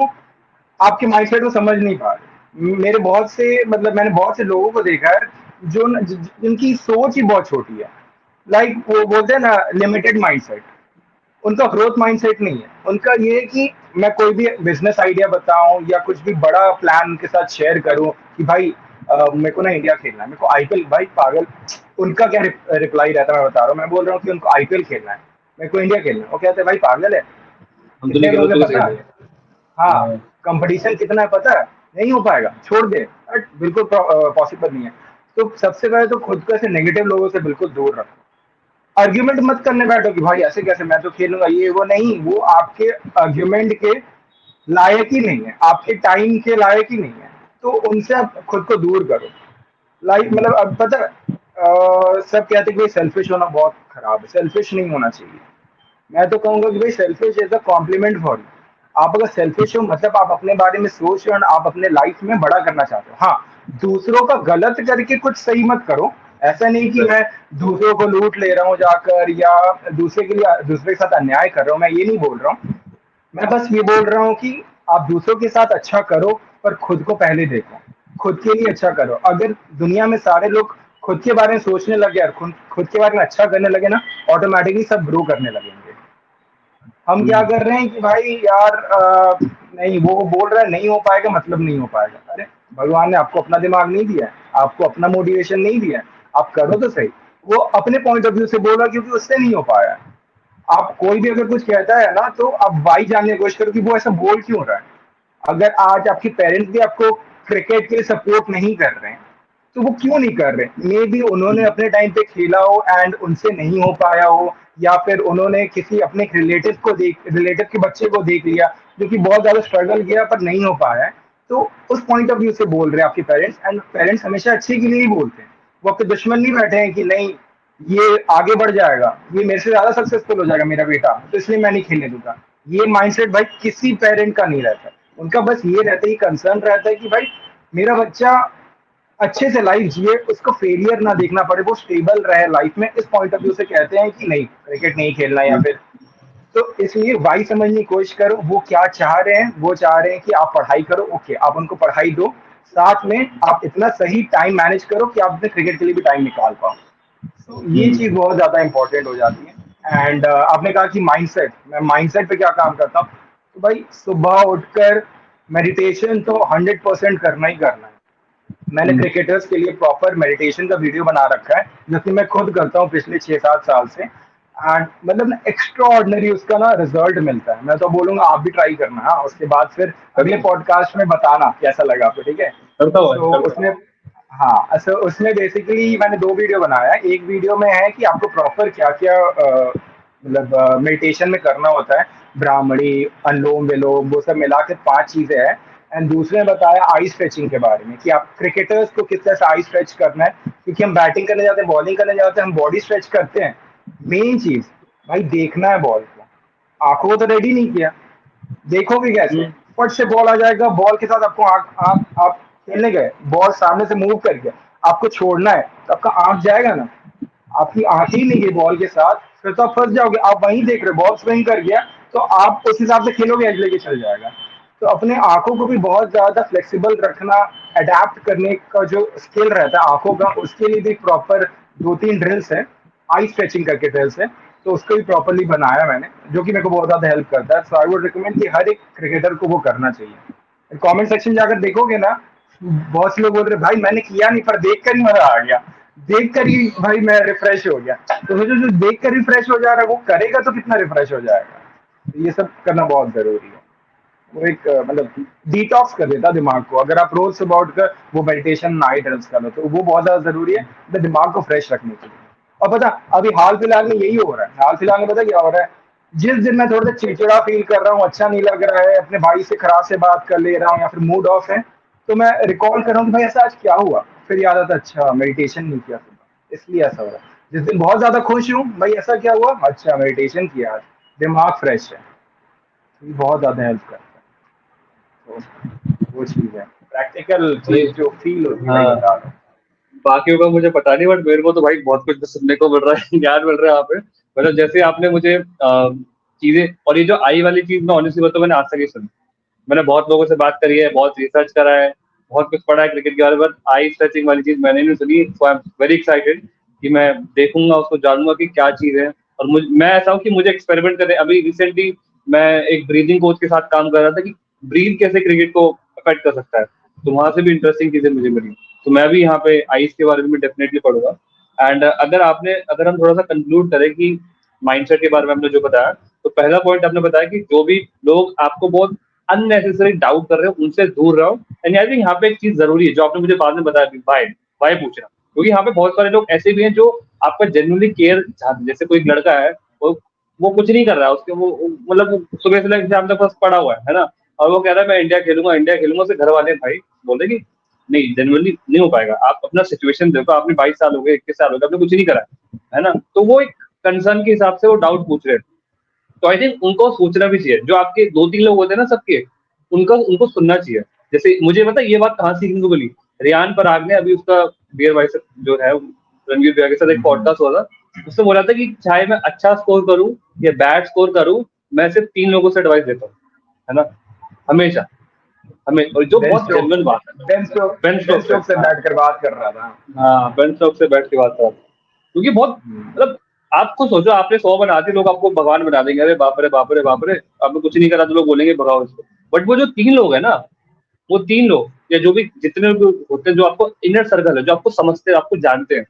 आपके माइंडसेट को समझ नहीं पा रहे। मेरे बहुत से मतलब मैंने बहुत से लोगों को देखा है जो जिनकी सोच ही बहुत छोटी है। लाइक वो बोलते हैं ना लिमिटेड माइंडसेट, उनका ग्रोथ माइंडसेट नहीं है। उनका ये है कि मैं कोई भी बिजनेस आइडिया बताऊं या कुछ भी बड़ा प्लान उनके साथ शेयर करूं कि भाई मेरे को ना इंडिया खेलना है, मेरे को आईपीएल, भाई पागल। उनका क्या रिप्लाई रहता है मैं बता रहा हूँ, मैं बोल रहा हूँ कि उनको आईपीएल खेलना है, मेरे को इंडिया खेलना है, वो कहते हैं भाई पागल है, हम तो नहीं कितने खेल लोग हैं तो पता सही है? हाँ, कंपटीशन कितना है पता है? नहीं हो पाएगा, छोड़ दे, बिल्कुल पॉसिबल नहीं है। तो सबसे पहले तो खुद को ऐसे नेगेटिव लोगों से बिल्कुल दूर रखो। आर्ग्यूमेंट मत करने बैठो कि भाई ऐसे कैसे, मैं तो खेलूंगा, ये वो नहीं, वो आपके आर्ग्यूमेंट के लायक ही नहीं है, आपके टाइम के लायक ही नहीं है। तो उनसे आप खुद को दूर करो। लाइक मतलब अब पता है, सब कहते हैं कि भाई सेल्फिश होना बहुत खराब है, सेल्फिश नहीं होना चाहिए। मैं तो कहूंगा कि भाई selfish is a compliment for you. आप अगर सेल्फिश हो मतलब आप अपने बारे में सोच रहे हो और आप अपने लाइफ में बड़ा करना चाहते हो। हाँ, दूसरों का गलत करके कुछ सही मत करो। ऐसा नहीं कि मैं दूसरों को लूट ले रहा हूँ जाकर, या दूसरे के लिए दूसरे के साथ अन्याय कर रहा हूँ, मैं ये नहीं बोल रहा हूँ। मैं बस ये बोल रहा हूँ कि आप दूसरों के साथ अच्छा करो, पर खुद को पहले देखो। खुद के लिए अच्छा करो। अगर दुनिया में सारे लोग खुद के बारे में सोचने लगे और खुद खुद के बारे में अच्छा करने लगे ना, ऑटोमेटिकली सब ग्रो करने लगेंगे। हम क्या कर रहे हैं कि भाई यार नहीं, वो बोल रहा है नहीं हो पाएगा मतलब नहीं हो पाएगा। अरे भगवान ने आपको अपना दिमाग नहीं दिया है, आपको अपना मोटिवेशन नहीं दिया है, आप करो तो सही। वो अपने पॉइंट ऑफ व्यू से बोला क्योंकि उससे नहीं हो पाया। आप कोई भी अगर कुछ कहता है ना, तो आप वाई जानने की कोशिश करो कि वो ऐसा बोल क्यों रहा है। अगर आज आपके पेरेंट्स भी आपको क्रिकेट के लिए सपोर्ट नहीं कर रहे हैं, तो वो क्यों नहीं कर रहे? मे बी उन्होंने अपने टाइम पे खेला हो एंड उनसे नहीं हो पाया हो, या फिर उन्होंने किसी अपने रिलेटिव के बच्चे को देख लिया जो कि बहुत ज्यादा स्ट्रगल किया पर नहीं हो पाया है, तो उस पॉइंट ऑफ व्यू से बोल रहे हैं आपके पेरेंट्स। एंड पेरेंट्स हमेशा अच्छे के लिए ही बोलते हैं, वो आपके दुश्मन नहीं बैठे हैं कि नहीं ये आगे बढ़ जाएगा, ये मेरे से ज्यादा सक्सेसफुल हो जाएगा मेरा बेटा, तो इसलिए मैं नहीं खेलने दूंगा। ये माइंडसेट भाई किसी पेरेंट का नहीं रहता। उनका बस ये रहता है, कंसर्न रहता है कि भाई मेरा बच्चा अच्छे से लाइफ जिए, उसको फेलियर ना देखना पड़े, वो स्टेबल रहे लाइफ में। इस पॉइंट ऑफ व्यू से कहते हैं कि नहीं क्रिकेट नहीं खेलना, या फिर तो इसलिए वाई समझने की कोशिश करो वो क्या चाह रहे हैं। वो चाह रहे हैं कि आप पढ़ाई करो, ओके आप उनको पढ़ाई दो, साथ में आप इतना सही टाइम मैनेज करो कि आप अपने क्रिकेट के लिए भी टाइम निकाल पाओ। तो ये चीज बहुत ज्यादा इंपॉर्टेंट हो जाती है। एंड आपने कहा कि माइंडसेट, मैं माइंडसेट पे क्या काम करता हूँ, तो भाई सुबह उठकर मेडिटेशन तो 100% करना ही करना है। मैंने क्रिकेटर्स के लिए प्रॉपर मेडिटेशन का वीडियो बना रखा है, जो कि मैं खुद करता हूँ पिछले 6-7 साल से। एंड मतलब ना एक्स्ट्रा ऑर्डिनरी उसका ना रिजल्ट मिलता है। मैं तो बोलूंगा आप भी ट्राई करना। हाँ, उसके बाद फिर अगले पॉडकास्ट में बताना कैसा लगा आपको, ठीक है? करता हुआ तो करता उसमें, हाँ, अच्छा उसमें बेसिकली मैंने 2 वीडियो बनाया है। एक वीडियो में है कि आपको प्रॉपर क्या क्या मतलब मेडिटेशन में करना होता है, ब्राह्मणी, अनुलोम विलोम, वो सब मिला के 5 चीजें हैं। एंड दूसरे में बताया आई स्ट्रेचिंग के बारे में कि आप क्रिकेटर्स को किस तरह से आई स्ट्रेच करना है, क्योंकि हम बैटिंग करने जाते हैं, बॉलिंग करने जाते हैं, हम बॉडी स्ट्रेच करते हैं। मेन चीज भाई देखना है बॉल को, आंखों को तो रेडी नहीं किया, देखोगे कैसे? हूँ। फट से बॉल आ जाएगा, बॉल के साथ आपको आंख आंख आप खेलने गए, बॉल सामने से मूव कर गया, आपको छोड़ना है तो आपका आंख जाएगा ना, आपकी आंख ही नहीं गई बॉल के साथ, फिर तो आप फंस जाओगे। आप वहीं देख रहे हो बॉल स्विंग कर गया, तो आप उस हिसाब से खेलोगे, एज लेके चल जाएगा। तो अपने आंखों को भी बहुत ज्यादा फ्लेक्सिबल रखना, अडेप्ट करने का जो स्किल रहता है आंखों का, उसके लिए भी प्रॉपर 2-3 ड्रिल्स है, आई स्ट्रेचिंग करके ड्रिल्स है। तो उसको भी प्रॉपरली बनाया मैंने, जो कि मेरे को बहुत ज्यादा हेल्प करता है। सो आई वुड रिकमेंड कि हर एक क्रिकेटर को वो करना चाहिए। कमेंट सेक्शन जाकर देखोगे ना, बहुत से लोग बोल रहे भाई मैंने किया नहीं पर देख कर ही मजा आ गया, देख कर ही भाई मैं रिफ्रेश हो गया। तो मुझे जो देख कर रिफ्रेश हो जा रहा है, वो करेगा तो कितना रिफ्रेश हो जाएगा। तो ये सब करना बहुत जरूरी है। वो एक मतलब डिटॉक्स कर देता है दिमाग को। अगर आप रोज सुबह उठकर वो मेडिटेशन नाइट ड्रिल्स कर लो, तो वो बहुत ज्यादा जरूरी है अपने दिमाग को फ्रेश रखने के लिए। और पता अभी हाल फिलहाल में यही हो रहा है, हाल फिलहाल में पता क्या हो रहा है, जिस दिन मैं थोड़ा सा चिड़चिड़ा फील कर रहा हूँ, अच्छा नहीं लग रहा है, अपने भाई से खराब से बात कर ले रहा हूँ, या फिर मूड ऑफ है, तो मैं रिकॉल कर रहा हूँ कि भाई ऐसा आज क्या हुआ, फिर याद आता अच्छा मेडिटेशन नहीं किया सुबह, इसलिए ऐसा हो रहा है। जिस दिन बहुत ज्यादा खुश हूँ, भाई ऐसा क्या हुआ, अच्छा मेडिटेशन किया आज, दिमाग फ्रेश है। ये बहुत ज्यादा हेल्प करता है। तो वो चीज है, प्रैक्टिकल ये चीज जो फील होती है भाई, हाँ, बता दो। बाकियों का मुझे पता नहीं, बट मेरे को तो भाई बहुत कुछ सुनने को मिल रहा है, ज्ञान मिल रहा है यहाँ पे। मतलब जैसे आपने मुझे चीजें, और ये जो आई वाली चीज मैं ऑनेस्टली बताऊं, मैंने आज तक नहीं सुनी। मैंने बहुत लोगों से बात करी है, बहुत रिसर्च करा है, बहुत कुछ पढ़ा है क्रिकेट के बारे में, बट आई स्ट्रेचिंग वाली चीज मैंने नहीं सुनी। सो आई एम वेरी एक्साइटेड कि मैं देखूंगा उसको, जानूंगा कि क्या चीज है। और मैं ऐसा हूँ कि मुझे एक्सपेरिमेंट करने, अभी रिसेंटली मैं एक ब्रीदिंग कोच के साथ काम कर रहा था कि ब्रीथ कैसे क्रिकेट को अफेक्ट कर सकता है, तो वहां से भी इंटरेस्टिंग चीजें मुझे मिली। तो मैं भी यहाँ पे आइस के बारे में डेफिनेटली पढ़ूंगा। एंड अगर हम थोड़ा सा कंक्लूड करें कि माइंडसेट के बारे में आपने जो बताया, तो पहला पॉइंट आपने बताया कि जो भी लोग आपको बहुत अननेसेसरी डाउट कर रहे हो उनसे दूर रहो। एंड आई थिंक यहाँ पे एक चीज जरूरी है जो आपने मुझे बाद में बताया, वाई वाई पूछना, क्योंकि यहाँ पे बहुत सारे लोग ऐसे भी हैं जो आपका जेन्युइनली केयर चाहते हैं। जैसे कोई लड़का है, वो कुछ नहीं कर रहा है, उसके वो मतलब वो सुबह से लेकर शाम तक बस पड़ा हुआ है ना, और वो कह रहा है मैं इंडिया खेलूंगा इंडिया खेलूंगा, उसके घर वाले भाई बोल रहे कि नहीं, जेन्युइनली नहीं हो पाएगा, आप अपना सिचुएशन देखो, आपने 22 साल हो गए, 21 साल हो गए, आपने कुछ नहीं करा है ना। तो वो एक कंसर्न के हिसाब से वो डाउट पूछ रहे हैं। तो आई थिंक उनको सोचना भी चाहिए, जो आपके 2-3 लोग होते हैं ना सबके, उनको सुनना चाहिए। जैसे मुझे पता ये बात कहाँ सीखने को मिली, रियान पराग ने अभी उसका बियर भाई से जो है रणवीर भैया के साथ एक पॉडकास्ट हुआ था, उसने बोला था कि चाहे मैं अच्छा स्कोर करूं या बैड स्कोर करूं, मैं सिर्फ 3 लोगों से एडवाइस देता हूँ, है ना, हमेशा, हमें, और जो बेन बहुत स्टोक्स जेन्युइन बात है। बेन स्टोक्स से, स्टोक्स से बैठ कर बात कर रहा था। हाँ बेन स्टोक्स से बैठ के बात करा, क्योंकि बहुत मतलब आपको सोचो, आपने 100 बना दी, लोग आपको भगवान बना देंगे, अरे बाप रे बाप रे बाप रे, आपने कुछ नहीं करा तो लोग बोलेंगे भगाओ इसको। बट वो जो 3 लोग है ना, वो 3 लोग या जो भी जितने भी होते हैं, जो आपको इनर सर्कल है, जो आपको समझते हैं, आपको जानते हैं,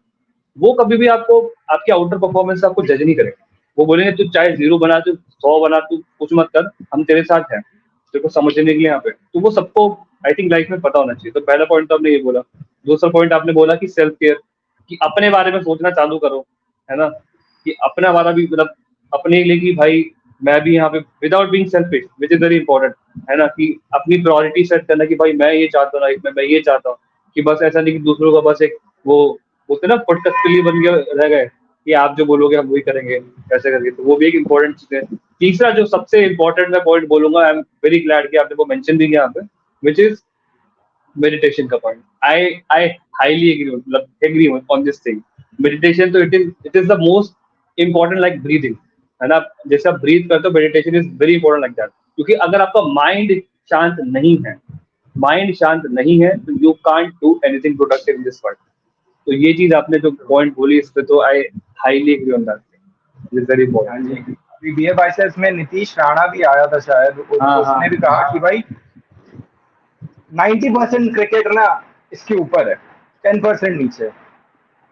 वो कभी भी आपको आपके आउटर परफॉर्मेंस से आपको जज नहीं करेंगे। वो बोलेंगे तू चाहे 0 बना, तू 100 बना, तू कुछ मत कर, हम तेरे साथ हैं, तेरे को समझने के लिए यहाँ पे। तो वो सबको आई थिंक लाइफ में पता होना चाहिए। तो पहला पॉइंट तो आपने ये बोला। दूसरा पॉइंट आपने बोला कि सेल्फ केयर, कि अपने बारे में सोचना चालू करो, है ना, कि अपना वाला भी मतलब अपने लिए, कि भाई मैं भी यहाँ पे without being selfish, which is very important, है ना, कि अपनी प्रायोरिटी सेट करना कि भाई मैं ये चाहता हूँ लाइफ में, मैं ये चाहता हूँ, कि बस ऐसा नहीं कि दूसरों का बस एक वो बोलते हैं ना पटकथली बन गया रह गए कि आप जो बोलोगे हम वही करेंगे ऐसे करके। तो वो भी एक इम्पोर्टेंट चीज है। तीसरा जो सबसे इम्पोर्टेंट मैं पॉइंट बोलूंगा, आई एम वेरी ग्लैड कि आपने वो मेंशन भी किया यहाँ पे, विच इज मेडिटेशन का पॉइंट। आई हाईली एग्री, मतलब agree on this thing. Meditation तो it is the most important, like breathing, है ना, जैसे आप ब्रीथ करते हो, meditation is very important like that. क्योंकि अगर आपका माइंड शांत नहीं है, माइंड शांत नहीं है, तो you can't do anything productive in this world. तो ये चीज आपने जो पॉइंट बोली इस पे, तो I highly agree on that, it is very हाँ इंपॉर्टेंट। जी, अभी बीए बाइसेप्स में नीतीश राणा भी आया था शायद, हाँ हाँ उसने भी कहा कि भाई 90% क्रिकेट ना इसके ऊपर है, 10% नीचे।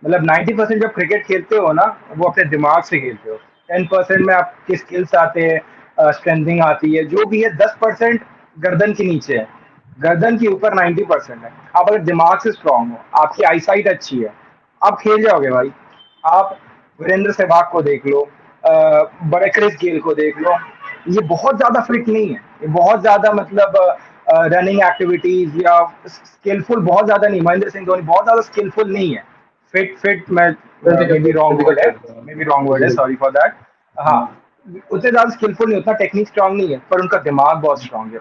मतलब 90% जब क्रिकेट खेलते हो ना, वो अपने दिमाग से खेलते हो। 10% में आपके स्किल्स आते हैं, स्ट्रेंथिंग आती है, जो भी है। 10% गर्दन के नीचे है, गर्दन के ऊपर 90% है। आप अगर दिमाग से स्ट्रांग हो, आपकी आईसाइट अच्छी है, आप खेल जाओगे भाई। आप वीरेंद्र सहवाग को देख लो, बड़े क्रिस गेल को देख लो। ये बहुत ज्यादा फिट नहीं है, ये बहुत ज्यादा मतलब रनिंग एक्टिविटीज या स्किलफुल बहुत ज्यादा नहीं। महेंद्र सिंह धोनी बहुत ज्यादा स्किलफुल नहीं है। फिट फिट मैं may be wrong physical word है, मे बी रॉन्ग वर्ड है, सॉरी फॉर दैट। हाँ, उतने ज्यादा स्किलफुल नहीं, उतना टेक्निक स्ट्रांग नहीं है, पर उनका दिमाग बहुत स्ट्रांग है,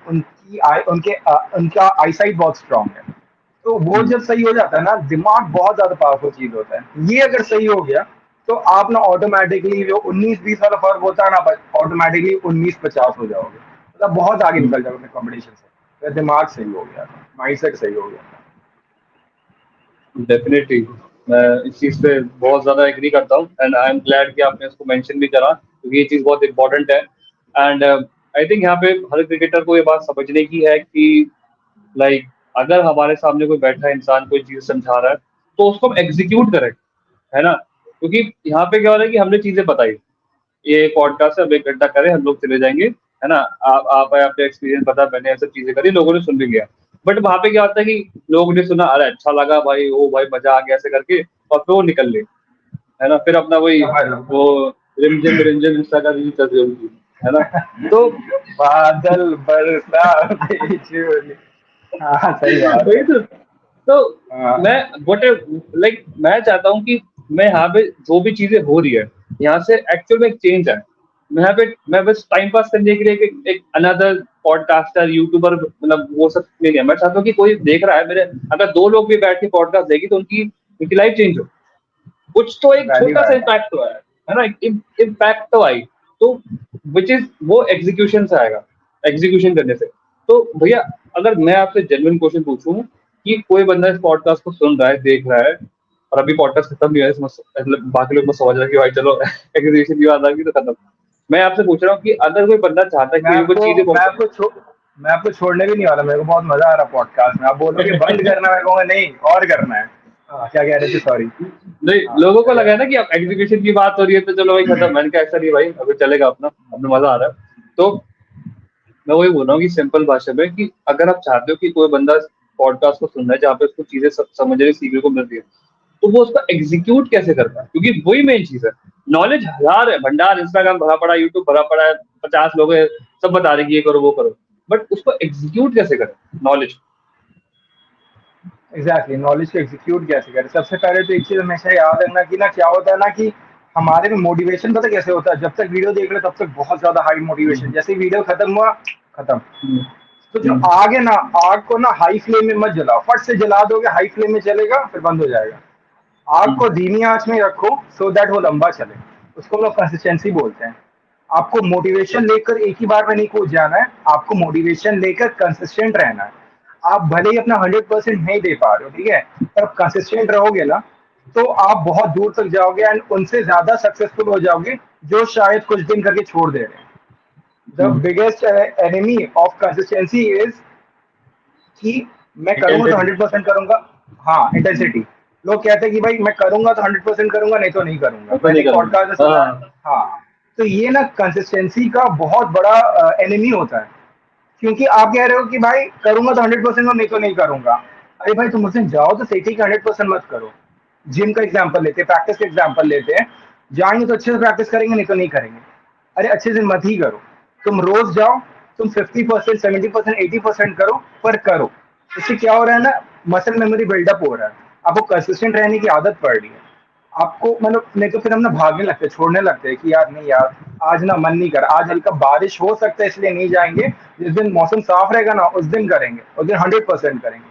उनका आईसाइट बहुत स्ट्रांग है। तो वो जब सही हो जाता है ना, दिमाग बहुत ज्यादा पावरफुल चीज होता है। ये अगर सही हो गया तो आप ना ऑटोमेटिकली जो 19-20 वाला फर्क होता है ना, ऑटोमेटिकली 19-50 हो जाओगे। मतलब बहुत आगे निकल जाओगे कंपटीशन से। तो दिमाग सही हो गया, माइंडसेट सही हो गया। डेफिनेटली मैं इस चीज पे बहुत ज्यादा एग्री करता हूँ, एंड आई एम ग्लैड कि आपने इसको मेंशन भी करा, क्योंकि ये चीज बहुत इंपॉर्टेंट है। एंड आई थिंक यहाँ पे हर क्रिकेटर को ये बात समझने की है कि लाइक अगर हमारे सामने कोई बैठा इंसान कोई चीज समझा रहा है, तो उसको हम एग्जीक्यूट करें, है ना। क्योंकि यहाँ पे क्या हो रहा है कि हमने चीजें बताई, ये पॉडकास्ट है, अब 1 घंटा करें, हम लोग चले जाएंगे, है ना। आप आए, आपने एक्सपीरियंस बता, मैंने ये सब चीजें करी, लोगों ने सुन भी लिया। बट वहां पे क्या होता है कि लोगों ने सुना, अरे अच्छा लगा भाई, ओ भाई मजा आ गया, ऐसे करके, और फिर वो निकल ले, है ना, फिर अपना वही वो रिमझिम रिमझिम इंस्टा का रील चल रही होगी, है ना। तो बादल बरसा बिजली। हाँ, सही बात वही है। तो हाँ, मैं वट लाइक मैं चाहता हूँ कि मैं यहाँ पे जो भी चीजें हो रही है, यहाँ से एक्चुअल में एक चेंज है। मैं यहाँ पे मैं बस टाइम पास करने के लिए एक अनदर पॉडकास्टर यूट्यूबर, मतलब वो सब नहीं है। मैं चाहता हूँ कि कोई देख रहा है मेरे, अगर 2 लोग भी बैठ के पॉडकास्ट देगी, तो उनकी लाइफ चेंज हो, कुछ तो एक वैल्यू छोटा सा ऐड। इम्पैक्ट तो है ना, इम्पैक्ट तो आई। तो विच इज वो एग्जीक्यूशन से आएगा, एग्जीक्यूशन करने से। तो भैया, अगर मैं आपसे जेन्युइन क्वेश्चन पूछूं कि कोई बंदा इस पॉडकास्ट को सुन रहा है, देख रहा है, और अभी पॉडकास्ट खत्म नहीं हुआ है, मतलब बाकी लोग मत समझ रहे हैं कि भाई चलो एग्जीक्यूशन की बात आ गई तो खत्म। मैं आपसे पूछ रहा हूँ कि अगर कोई बंदा चाहता है मैं कि ये कुछ आपको चीजें मैं पहुंचाए। आपको छो मैं आपको छोड़ने भी नहीं वाला। मेरे को बहुत मजा आ रहा पॉडकास्ट में। आप बोलोगे बंद करना, मैं कहूंगा नहीं, और करना है। हाँ, क्या कह रहे थे, सॉरी। नहीं, हाँ, लोगों को क्या कह लगा रहे है ना कि अब एग्जीक्यूशन की बात हो रही है तो चलो भाई खत्म। मैंने कहा ऐसा नहीं भाई, अभी चलेगा अपना, अपना मजा आ रहा है। तो मैं वही बोल रहा हूँ कि सिंपल भाषा में, कि अगर आप चाहते हो कि कोई बंदा पॉडकास्ट को सुन रहा है जहाँ पे उसको चीजें समझने सीखने को मिल रही है, तो वो उसको एग्जीक्यूट कैसे करता है, क्योंकि वही मेन चीज है। नॉलेज हजार है, भंडार, इंस्टाग्राम भरा पड़ा है, यूट्यूब भरा पड़ा है, 50 लोग है, सब बता रहे हैं कि ये करो वो करो, बट उसको एग्जीक्यूट कैसे करें नॉलेज। एग्जैक्टली, नॉलेज को एग्जीक्यूट कैसे करें। सबसे पहले तो एक चीज हमेशा याद रखना कि ना, क्या होता है ना कि हमारे में मोटिवेशन पता कैसे होता है। जब तक वीडियो देख रहे तब तक बहुत ज्यादा हाई मोटिवेशन, जैसे ही वीडियो खत्म हुआ, खत्म। तो जो आग है ना, आग को ना हाई फ्लेम में मत जलाओ। फट से जला दोगे, हाई फ्लेम में चलेगा, फिर बंद हो जाएगा। आग को धीमी आंच में रखो, सो दैट वो लंबा चले। उसको हम लोग कंसिस्टेंसी बोलते हैं। आपको मोटिवेशन लेकर एक ही बार में नहीं कूद जाना है, आपको मोटिवेशन लेकर कंसिस्टेंट रहना है। आप भले ही अपना 100% नहीं दे पा रहे हो, ठीक है, पर कंसिस्टेंट रहोगे ना, तो आप बहुत दूर तक जाओगे एंड उनसे ज्यादा सक्सेसफुल हो जाओगे, जो शायद कुछ दिन करके छोड़ दे रहे हैं। The biggest enemy of consistency is कि मैं करूंगा तो इंटेंसिटी। 100% करूंगा। हाँ, इंटेंसिटी। लोग कहते हैं कि भाई मैं करूंगा तो 100% करूंगा, नहीं तो नहीं करूंगा। तो मैंने नहीं करूँगा। पॉडकास्ट में सुना है। हाँ, हाँ, तो ये ना कंसिस्टेंसी का बहुत बड़ा एनिमी होता है, क्योंकि आप कह रहे हो कि भाई करूंगा तो 100% और नहीं तो नहीं करूंगा। अरे भाई तुम मुझसे जाओ तो सही, ठीक है 100% मत करो। जिम का एग्जांपल लेते हैं, प्रैक्टिस का एग्जांपल लेते हैं। जाएंगे तो अच्छे से प्रैक्टिस करेंगे, नहीं तो नहीं करेंगे। अरे अच्छे से मत ही करो, तुम रोज जाओ, तुम 50%, 70%, 80% करो, पर करो। इससे क्या हो रहा है ना, मसल मेमोरी बिल्डअप हो रहा है, आपको कंसिस्टेंट रहने की आदत पड़ रही है। आपको मतलब, नहीं तो फिर हम ना भागने लगते हैं, छोड़ने लगते हैं कि यार नहीं यार, आज ना मन नहीं कर, आज हल्का बारिश हो सकता है इसलिए नहीं जाएंगे, जिस दिन मौसम साफ रहेगा ना उस दिन करेंगे, उस दिन 100% करेंगे।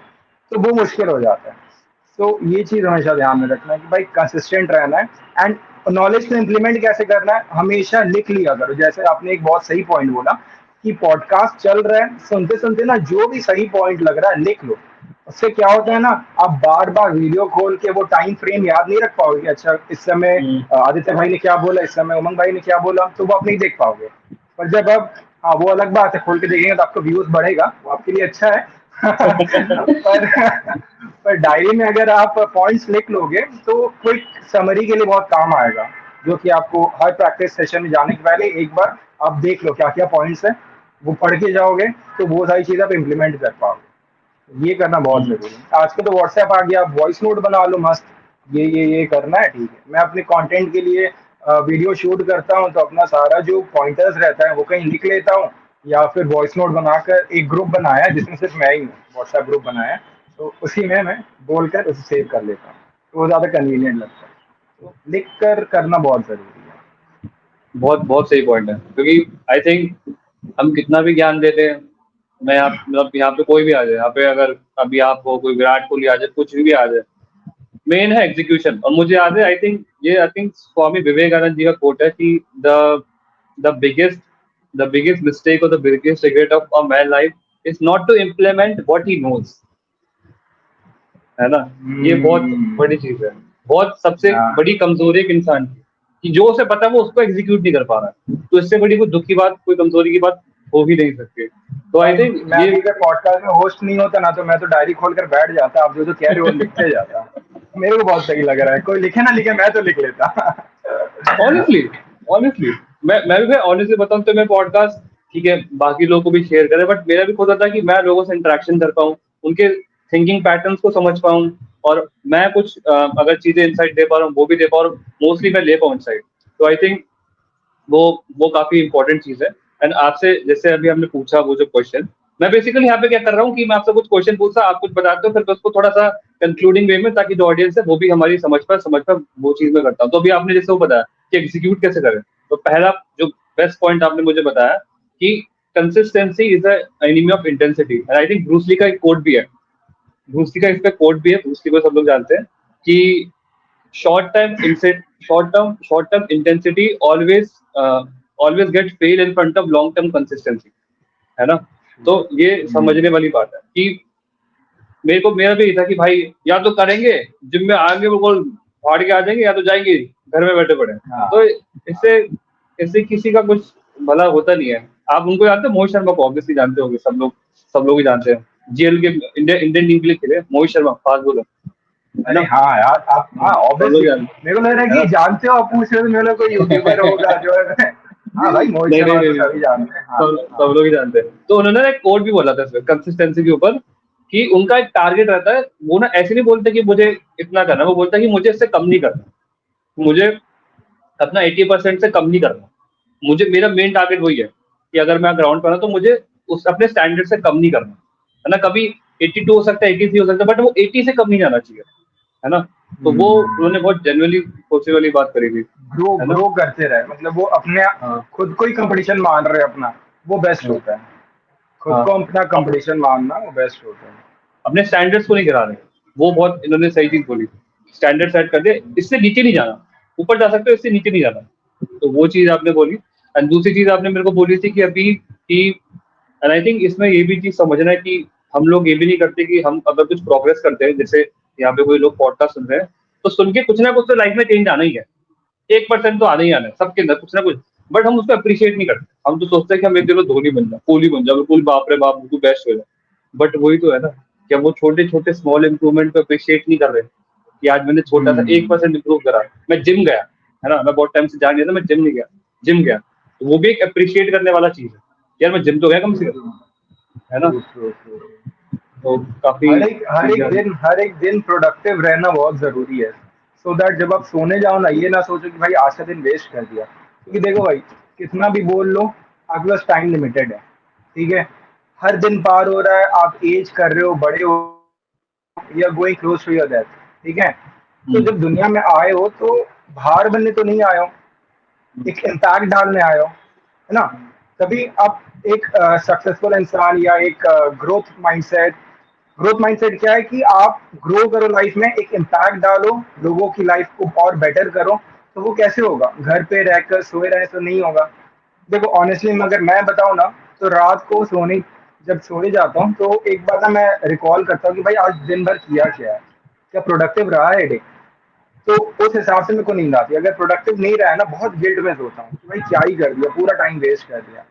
तो वो मुश्किल हो जाता है। तो ये चीज हमेशा ध्यान में रखना है कि भाई कंसिस्टेंट रहना है। एंड नॉलेज को इम्प्लीमेंट कैसे करना है, हमेशा लिख लिया करो। जैसे आपने एक बहुत सही पॉइंट बोला कि पॉडकास्ट चल रहा है, सुनते सुनते ना जो भी सही पॉइंट लग रहा है लिख लो। उससे क्या होता है ना, आप बार बार वीडियो खोल के वो टाइम फ्रेम याद नहीं रख पाओगे। अच्छा इस समय आदित्य भाई ने क्या बोला, इस समय उमंग भाई ने क्या बोला, तो वो आप नहीं देख पाओगे। पर जब अब, हाँ वो अलग बात है, खोल के देखेंगे तो आपका व्यूज बढ़ेगा, वो आपके लिए अच्छा है। पर पर डायरी में अगर आप पॉइंट्स लिख लोगे तो क्विक समरी के लिए बहुत काम आएगा, जो कि आपको हर प्रैक्टिस सेशन में जाने के पहले एक बार आप देख लो क्या क्या पॉइंट्स है, वो पढ़ के जाओगे तो वो सारी चीजें आप इम्प्लीमेंट कर पाओगे। ये करना बहुत जरूरी है। आजकल तो व्हाट्सएप आ गया, वॉइस नोट बना लो मस्त, ये करना है ठीक है। मैं अपने कंटेंट के लिए वीडियो शूट करता हूँ, तो अपना सारा जो पॉइंटर्स रहता है वो कहीं लिख लेता हूँ, या फिर वॉइस नोट बनाकर एक ग्रुप बनाया है जिसमें सिर्फ मैं ही हूँ, व्हाट्सएप ग्रुप बनाया है, तो उसी में मैं बोलकर उसे सेव कर लेता हूँ, तो वो ज़्यादा कन्वीनियंट लगता है। तो लिख कर करना बहुत ज़रूरी है। बहुत बहुत सही पॉइंट है, क्योंकि आई थिंक हम कितना भी ज्ञान देते हैं, मैं आप मतलब यहाँ पे कोई भी आ जाए, यहाँ पे अगर अभी आप हो, कोई विराट कोहली आ जाए, कुछ भी आ जाए, मेन है एग्जीक्यूशन। और मुझे याद है, आई थिंक स्वामी विवेकानंद जी का कोट है कि the biggest the biggest mistake और the biggest regret of a man life is not to implement what he knows, है ना। ये बहुत बड़ी चीज है, बहुत सबसे हाँ, बड़ी कमजोरी एक इंसान की, कि जो उसे पता है वो उसको एग्जीक्यूट नहीं कर पा रहा है। तो इससे बड़ी कोई दुख की बात, कोई कमजोरी की बात हो ही नहीं सकती। तो आई भाई थिंक मैं ये अभी अगर पॉडकास्ट में होस्ट नहीं होता ना, तो मैं तो डायरी खोल कर बैठ जाता, आप जो जो कह रहे हो वो लिखते जाता। मेरे को बहुत सही लग रहा है, कोई लिखे ना लिखे मैं तो लिख लेता। ऑनेस्टली ऑनेस्टली मैं भी ऑनेस्टली बताऊं तो मैं पॉडकास्ट, ठीक है, बाकी लोगों को भी शेयर करें, बट मेरा भी खुद होता है कि मैं लोगों से इंटरेक्शन कर पाऊँ, उनके थिंकिंग पैटर्न्स को समझ पाऊँ, और मैं कुछ अगर चीजें इंसाइट दे पा रहा हूँ वो भी दे पा रहा हूँ, मोस्टली मैं ले पाऊँ इंसाइट। तो आई थिंक वो वो काफी इंपॉर्टेंट चीज है। एंड आपसे जैसे अभी हमने पूछा वो जो क्वेश्चन, मैं बेसिकली यहाँ पे क्या कर रहा हूँ कि मैं आपसे कुछ क्वेश्चन पूछता, आप कुछ बताते हो, फिर मैं उसको थोड़ा सा कंक्लूडिंग वे में, ताकि जो ऑडियंस है वो भी हमारी समझ पाए वो चीज मैं करता हूँ। तो अभी आपने जैसे वो बताया कि एग्जीक्यूट कैसे करें, तो पहला जो बेस्ट पॉइंट आपने मुझे बताया कि consistency is the enemy of intensity. And I think Bruce Lee का एक कोट भी है, ब्रूस ली का इस पे कोट भी है, ब्रूस ली को सब लोग जानते हैं कि short term inset short term intensity always get fail in front of long term consistency, है ना। तो ये समझने वाली बात है कि मेरा भी ये था कि भाई या तो करेंगे, जिम में आएंगे वो फाड़ के आ जाएंगे, या तो जाएंगे घर में बैठे पड़े। हाँ, तो इससे इससे किसी का कुछ भला होता नहीं है। आप उनको जानते हैं, मोहित शर्मा को ऑब्वियसली जानते होंगे, सब लोग ही जानते हैं, जीएल के इंडियन टीम के लिए खेले मोहित शर्मा, फास्ट बॉलर, है अरे ना। हाँ यार, आप हाँ सब लोग ऑब्वियसली, जानते मेरे को लग रहा है हैं, कि जानते हो, आप पूछ रहे हो तो मेरे को कोई यूट्यूबर होगा जो है। हाँ भाई, मोहित नहीं नहीं शर्मा नहीं तो नहीं, सभी जानते हैं। हाँ सब हाँ। लोग ही जानते हैं। तो उन्होंने ना एक कोड भी बोला था इसमें कंसिस्टेंसी के ऊपर, कि उनका एक टारगेट रहता है, वो ना ऐसे नहीं बोलते कि मुझे इतना करना है, वो बोलता है कि मुझे इससे कम नहीं करना, मुझे अपना 80% से कम नहीं करना, मुझे मेरा मेन टारगेट वही है कि अगर मैं ग्राउंड पर हूं तो मुझे उस अपने स्टैंडर्ड से कम नहीं करना, है ना। कभी 82 हो सकता है, 83 हो सकता है, बट वो 80 से कम नहीं जाना चाहिए, है ना। तो वो उन्होंने बहुत जेन्युइनली सोचने वाली बात करी थी, ग्रो है ना। ग्रो करते रहे, मतलब वो अपने हाँ खुद को ही कंपटीशन मान रहे अपना, वो बेस्ट हाँ होता है। खुद हाँ। को अपना अब कंपटीशन मानना वो बेस्ट होता है। अपने स्टैंडर्ड्स को नहीं गिरा रहे, वो बहुत इन्होंने सही चीज बोली, स्टैंडर्ड सेट कर दे, इससे नीचे नहीं जाना, ऊपर जा सकते हो, इससे नीचे नहीं जाना। तो वो चीज आपने बोली। एंड दूसरी चीज आपने मेरे को बोली थी कि अभी कि, एंड आई थिंक इसमें ये भी चीज समझना है कि हम लोग ये भी नहीं करते कि हम अगर कुछ प्रोग्रेस करते हैं, जैसे यहाँ पे कोई लोग पॉडकास्ट सुन रहे हैं, तो सुन के कुछ ना कुछ तो लाइफ में चेंज आना ही है, 1% तो आना ही आना है सबके अंदर कुछ ना कुछ, बट हम उसको अप्रिशिएट नहीं करते। हम तो सोचते हैं कि हम एक दिन में धोनी बन जाए, कोहली बन जाए, बिल्कुल बाप रे बाप बिल्कुल बेस्ट हो जाए। बट वही तो है ना, कि हम वो छोटे छोटे स्मॉल इंप्रूवमेंट को अप्रिशिएट नहीं कर रहे, कि आज मैंने छोटा सा 1% इंप्रूव करा, मैं जिम गया, है ना, मैं बहुत टाइम से जा नहीं था, मैं जिम नहीं गया, जिम गया, तो वो भी एक अप्रिशिएट करने वाला चीज है, यार मैं जिम तो गया कम से कम, है ना। तो काफी हर एक दिन प्रोडक्टिव रहना बहुत जरूरी है, सो दैट जब आप सोने जाओ ना, ये ना सोचो कि भाई आज का दिन वेस्ट कर दिया, क्योंकि देखो भाई कितना भी बोल लो, आपके पास टाइम लिमिटेड है, ठीक है। हर दिन पार हो रहा है, आप एज कर रहे हो, बड़े हो, या going close to your death, ठीक है। तो जब दुनिया में आए हो तो भार बनने तो नहीं आए हो, एक इम्पैक्ट डालने आए हो, है ना। तभी आप एक सक्सेसफुल इंसान या एक ग्रोथ माइंडसेट क्या है कि आप ग्रो करो लाइफ में, एक इम्पैक्ट डालो, लोगों की लाइफ को और बेटर करो। तो वो कैसे होगा, घर पे रहकर सोए रहे तो नहीं होगा। देखो ऑनेस्टली अगर मैं बताऊं ना, तो रात को जब सोने जाता हूँ तो एक बार ना मैं रिकॉल करता हूँ कि भाई आज दिन भर किया क्या है, क्या प्रोडक्टिव रहा है डे। तो उस हिसाब से मेरे को नींद आती है। अगर प्रोडक्टिव नहीं रहा है ना, बहुत गिल्ट में सोता हूँ कि भाई क्या ही कर दिया, पूरा टाइम वेस्ट कर दिया।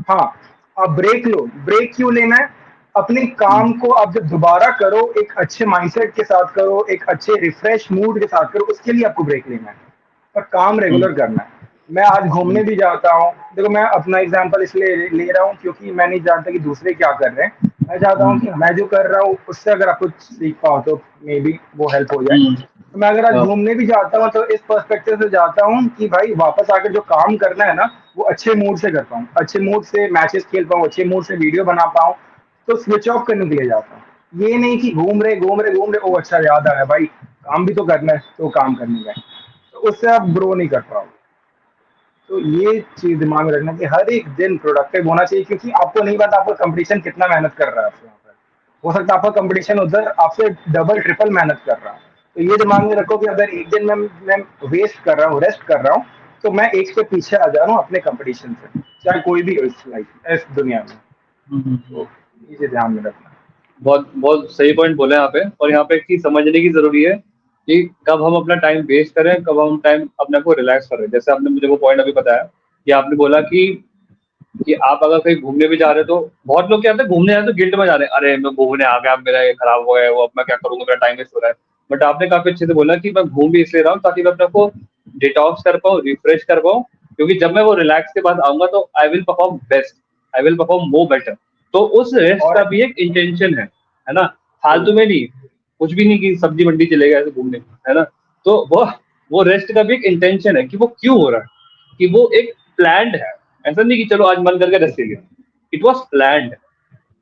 हाँ, आप ब्रेक लो। ब्रेक क्यों लेना है, अपने काम को आप जब दोबारा करो, एक अच्छे माइंडसेट के साथ करो, एक अच्छे रिफ्रेश मूड के साथ करो, उसके लिए आपको ब्रेक लेना है, पर काम रेगुलर करना है। मैं आज घूमने भी जाता हूँ, देखो मैं अपना एग्जांपल इसलिए ले रहा हूँ क्योंकि मैं नहीं जानता कि दूसरे क्या कर रहे हैं। मैं चाहता हूँ कि मैं जो कर रहा हूँ उससे अगर आप कुछ सीख पाओ तो मे बी वो हेल्प हो जाए। तो मैं अगर आज घूमने भी जाता हूँ तो इस पर्सपेक्टिव से जाता हूँ कि भाई वापस आकर जो काम करना है ना, वो अच्छे मूड से कर पाऊँ, अच्छे मूड से मैचेस खेल पाऊँ, अच्छे मूड से वीडियो बना पाऊँ। तो स्विच ऑफ करने के लिए जाता हूँ, ये नहीं कि घूम रहे ओ अच्छा याद आया भाई काम भी तो करना है, तो काम करने गए, तो उससे आप ग्रो नहीं कर पाओगे। तो ये चीज दिमाग में रखना कि हर एक दिन प्रोडक्टिव होना चाहिए, क्योंकि आपको नहीं पता आपका कंपटीशन कितना मेहनत कर रहा है आपसे वहाँ पर। हो सकता है आपका कंपटीशन उधर आपसे डबल ट्रिपल मेहनत कर रहा है। तो ये दिमाग में रखो कि अगर एक दिन मैं वेस्ट कर रहा हूँ, रेस्ट कर रहा हूँ, तो मैं एक स्टेप पीछे आ जा रहा हूँ अपने कंपटीशन से, चाहे कोई भी हो इस लाइफ इस दुनिया में। तो ये चीज़ ध्यान में रखना। बहुत बहुत सही पॉइंट बोले यहाँ पे, और यहाँ पे एक चीज समझने की जरूरी है कि कब हम अपना टाइम वेस्ट करें, कब हम टाइम अपने को रिलैक्स करें। जैसे आपने मुझे वो पॉइंट अभी बताया कि आपने बोला कि आप अगर कहीं घूमने भी जा रहे हो, तो बहुत लोग क्या होते हैं घूमने जाते तो गिल्ट में जा रहे हैं, अरे मैं घूमने आ गया, अब मेरा ये खराब हो गया, वो अब मैं क्या करूंगा, मेरा टाइम वेस्ट हो रहा है। बट आपने काफी अच्छे से बोला कि मैं घूम भी इसलिए रहा हूँ ताकि मैं अपने को डिटॉक्स कर पाऊँ, रिफ्रेश कर पाऊँ, क्योंकि जब मैं वो रिलैक्स के बाद आऊंगा तो I will perform best, I will perform more better. तो उस रेस्ट और का भी एक इंटेंशन है ना, फालतू में नहीं, कुछ भी नहीं कि सब्जी मंडी चले गए ऐसे घूमने, है ना। तो वो रेस्ट का भी एक इंटेंशन है कि वो क्यों हो रहा है, कि वो एक प्लान्ड है। ऐसा नहीं कि चलो आज मन करके रेस्ट ले लिया, इट वॉज प्लान्ड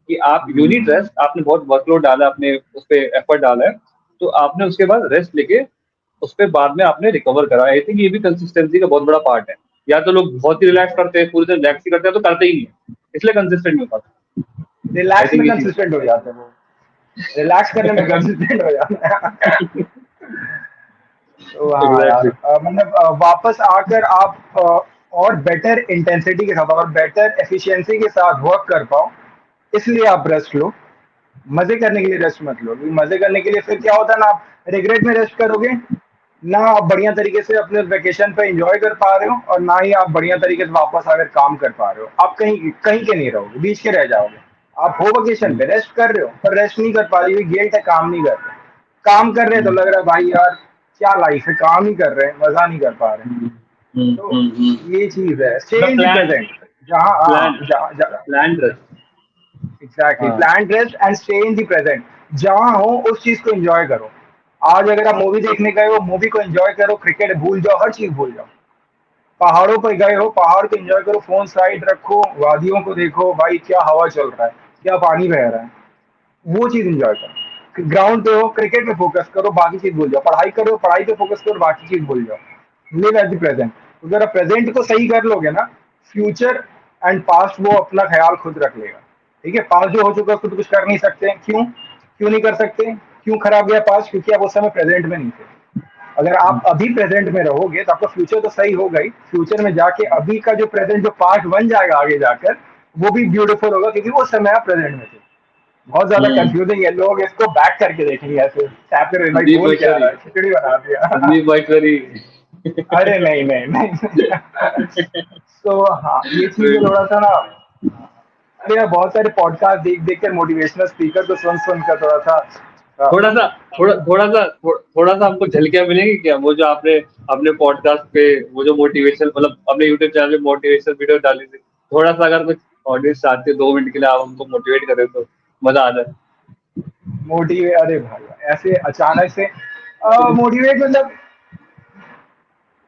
कि आप यू नीड रेस्ट, आपने बहुत वर्कलोड डाला, आपने उस पर एफर्ट डाला है, तो आपने उसके बाद रेस्ट लेके उस पर बाद में आपने रिकवर करा। आई थिंक ये भी कंसिस्टेंसी का बहुत बड़ा पार्ट है। या तो लोग बहुत ही रिलैक्स करते हैं, पूरी तरह रिलैक्स ही करते हैं, तो करते ही नहीं है, इसलिए कंसिस्टेंट नहीं हो पाता। आई रिलैक्स थिंक में ये चीज कंसिस्टेंट हो जाते हैं वो, रिलैक्स करने में कंसिस्टेंट हो जाते हैं। तो हाँ यार, एग्जैक्टली। मतलब वापस आकर आप और बेटर इंटेंसिटी के साथ और बेटर एफिशिएंसी के साथ वर्क कर पाओ, इसलिए आप रेस्ट लो। मजे करने के लिए रेस्ट मत लो, क्योंकि मजे करने के लिए फिर क्या होता है ना, आप रिग्रेट में रेस्ट करोगे ना, आप बढ़िया तरीके से अपने वेकेशन पे एंजॉय कर पा रहे हो, और ना ही आप बढ़िया तरीके से वापस आकर काम कर पा रहे हो। आप कहीं कहीं के नहीं रहोगे, बीच के रह जाओगे। आप हो वेकेशन पे, रेस्ट कर रहे हो, पर रेस्ट नहीं कर पा रहे हो, गिल्ट है, काम नहीं कर रहे। काम कर रहे हैं तो लग रहा है भाई यार क्या लाइफ है, काम ही कर रहे हैं, मजा नहीं कर पा रहे। तो ये चीज है, स्टे मतलब इन दी प्लान प्रेजेंट। जहाँ प्लान हाँ जहाँ प्लान रेस्ट। एग्जैक्टली, हाँ। Plan rest and stay in the present. जहाँ हो उस चीज को एंजॉय करो। आज अगर आप मूवी देखने गए हो, मूवी को एंजॉय करो, क्रिकेट भूल जाओ, हर चीज भूल जाओ। पहाड़ों पर गए हो, पहाड़ को एंजॉय करो, फोन साइड रखो, वादियों को देखो, भाई क्या हवा चल रहा है, क्या पानी बह रहा है, वो चीज एंजॉय करो। ग्राउंड पे हो, क्रिकेट पे फोकस करो, बाकी चीज भूल जाओ। पढ़ाई करो, पढ़ाई पे फोकस करो, बाकी चीज भूल जाओ। Live at the present. अगर आप प्रेजेंट को सही कर लोगे ना, फ्यूचर एंड पास्ट वो अपना ख्याल खुद रख लेगा। ठीक है, पास्ट जो हो चुका है उसको तो कुछ कर नहीं सकते। क्यों क्यों नहीं कर सकते, क्यों खराब गया पास्ट, क्योंकि आप उस समय प्रेजेंट में नहीं थे। अगर आप अभी प्रेजेंट में रहोगे तो आपका फ्यूचर तो सही होगा ही, फ्यूचर में जाके अभी का जो प्रेजेंट जो पास्ट बन जाएगा आगे जाकर, वो भी ब्यूटीफुल होगा, क्योंकि वो समय आप प्रेजेंट में थे। बहुत ज्यादा कंफ्यूजिंग है, लोग इसको बैक करके देखेंगे ऐसे टैप कर, भाई संदीप बोल भाई क्या रहा सॉरी, है, खिचड़ी बना दिया। संदीप भाई सॉरी। अरे नहीं नहीं नहीं। तो हाँ, ये चीज थोड़ा सा ना, अरे यार बहुत सारे पॉडकास्ट देख देख कर, मोटिवेशनल स्पीकर को सुन सुन कर थोड़ा सा थोड़ा सा हमको झलकियां मिलेंगी क्या, वो जो आपने अपने पॉडकास्ट पे वो जो मोटिवेशन मतलब अपने यूट्यूब चैनल पे मोटिवेशनल वीडियो डाली थी, थोड़ा सा अगर कुछ ऑडियंस चाहती है 2 मिनट के लिए आप हमको मोटिवेट करें तो मजा आ जाए। मोटिवेट, अरे भाई ऐसे अचानक से मोटिवेट मतलब,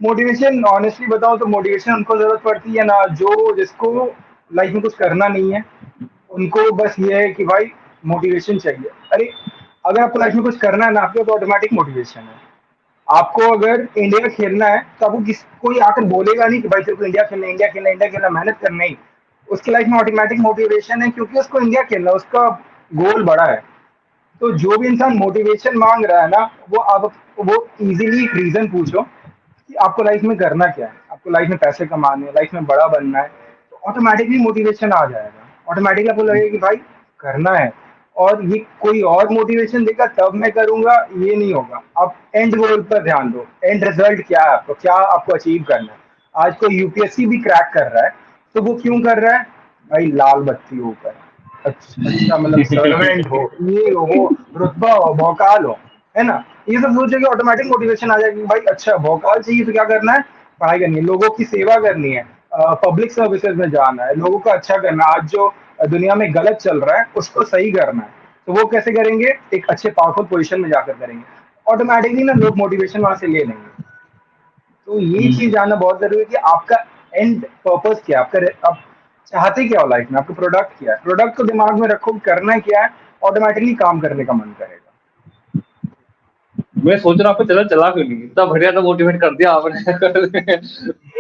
मोटिवेशन ऑनेस्टली बताओ तो मोटिवेशन उनको जरूरत पड़ती है ना जो जिसको लाइफ में कुछ करना नहीं है, उनको बस ये है कि भाई मोटिवेशन चाहिए। अरे अगर आपको लाइफ में कुछ करना है ना, आपके तो ऑटोमेटिक मोटिवेशन है। आपको अगर इंडिया खेलना है तो आपको कोई आकर बोलेगा नहीं कि भाई तेरे को इंडिया खेलना है, इंडिया खेलना है, इंडिया खेलना है, मेहनत करना ही। उसकी लाइफ में ऑटोमेटिक मोटिवेशन है क्योंकि उसको इंडिया खेलना है, उसका गोल बड़ा है। तो जो भी इंसान मोटिवेशन मांग रहा है ना, वो अब वो इजीली एक रीजन पूछो कि आपको लाइफ में करना क्या है। आपको लाइफ में पैसे कमाने हैं, लाइफ में बड़ा बनना है, तो ऑटोमेटिकली मोटिवेशन आ जाएगा। ऑटोमेटिकली आपको लगेगा कि भाई करना है। और ये कोई और मोटिवेशन देगा तब मैं करूंगा, ये नहीं होगा। आप एंड गोल पर ध्यान दो, एंड रिजल्ट क्या है, आपको क्या आपको अचीव करना है। आज कोई यूपीएससी भी क्रैक कर रहा है तो वो क्यों कर रहा है? भाई लाल बत्ती ऊपर, अच्छा मतलब सर्वेंट हो, ये हो, रुतबा हो, भौकाल हो, है ना। ये सब सोचेगी ऑटोमेटिक मोटिवेशन आ जाएगी। भाई अच्छा भौकाल चाहिए तो क्या करना है? पढ़ाई करनी है, लोगों की सेवा करनी है, पब्लिक सर्विसेज में जाना है, लोगों का अच्छा करना है। आज जो दुनिया में गलत चल रहा है उसको सही करना है। तो वो कैसे करेंगे? एक अच्छे पावरफुल पोजीशन में जाकर करेंगे। ऑटोमेटिकली ना लोग मोटिवेशन वहां से ले लेंगे। तो ये चीज जानना बहुत जरूरी है कि आपका एंड पर्पस क्या है, आपका आप चाहते क्या हो लाइफ में, आपका प्रोडक्ट क्या है। प्रोडक्ट को दिमाग में रखो, करना क्या है, ऑटोमेटिकली काम करने का मन करेगा। मैं सोच रहा हूँ आपको चला चला क्यों नहीं, इतना बढ़िया तो मोटिवेट कर दिया आपने।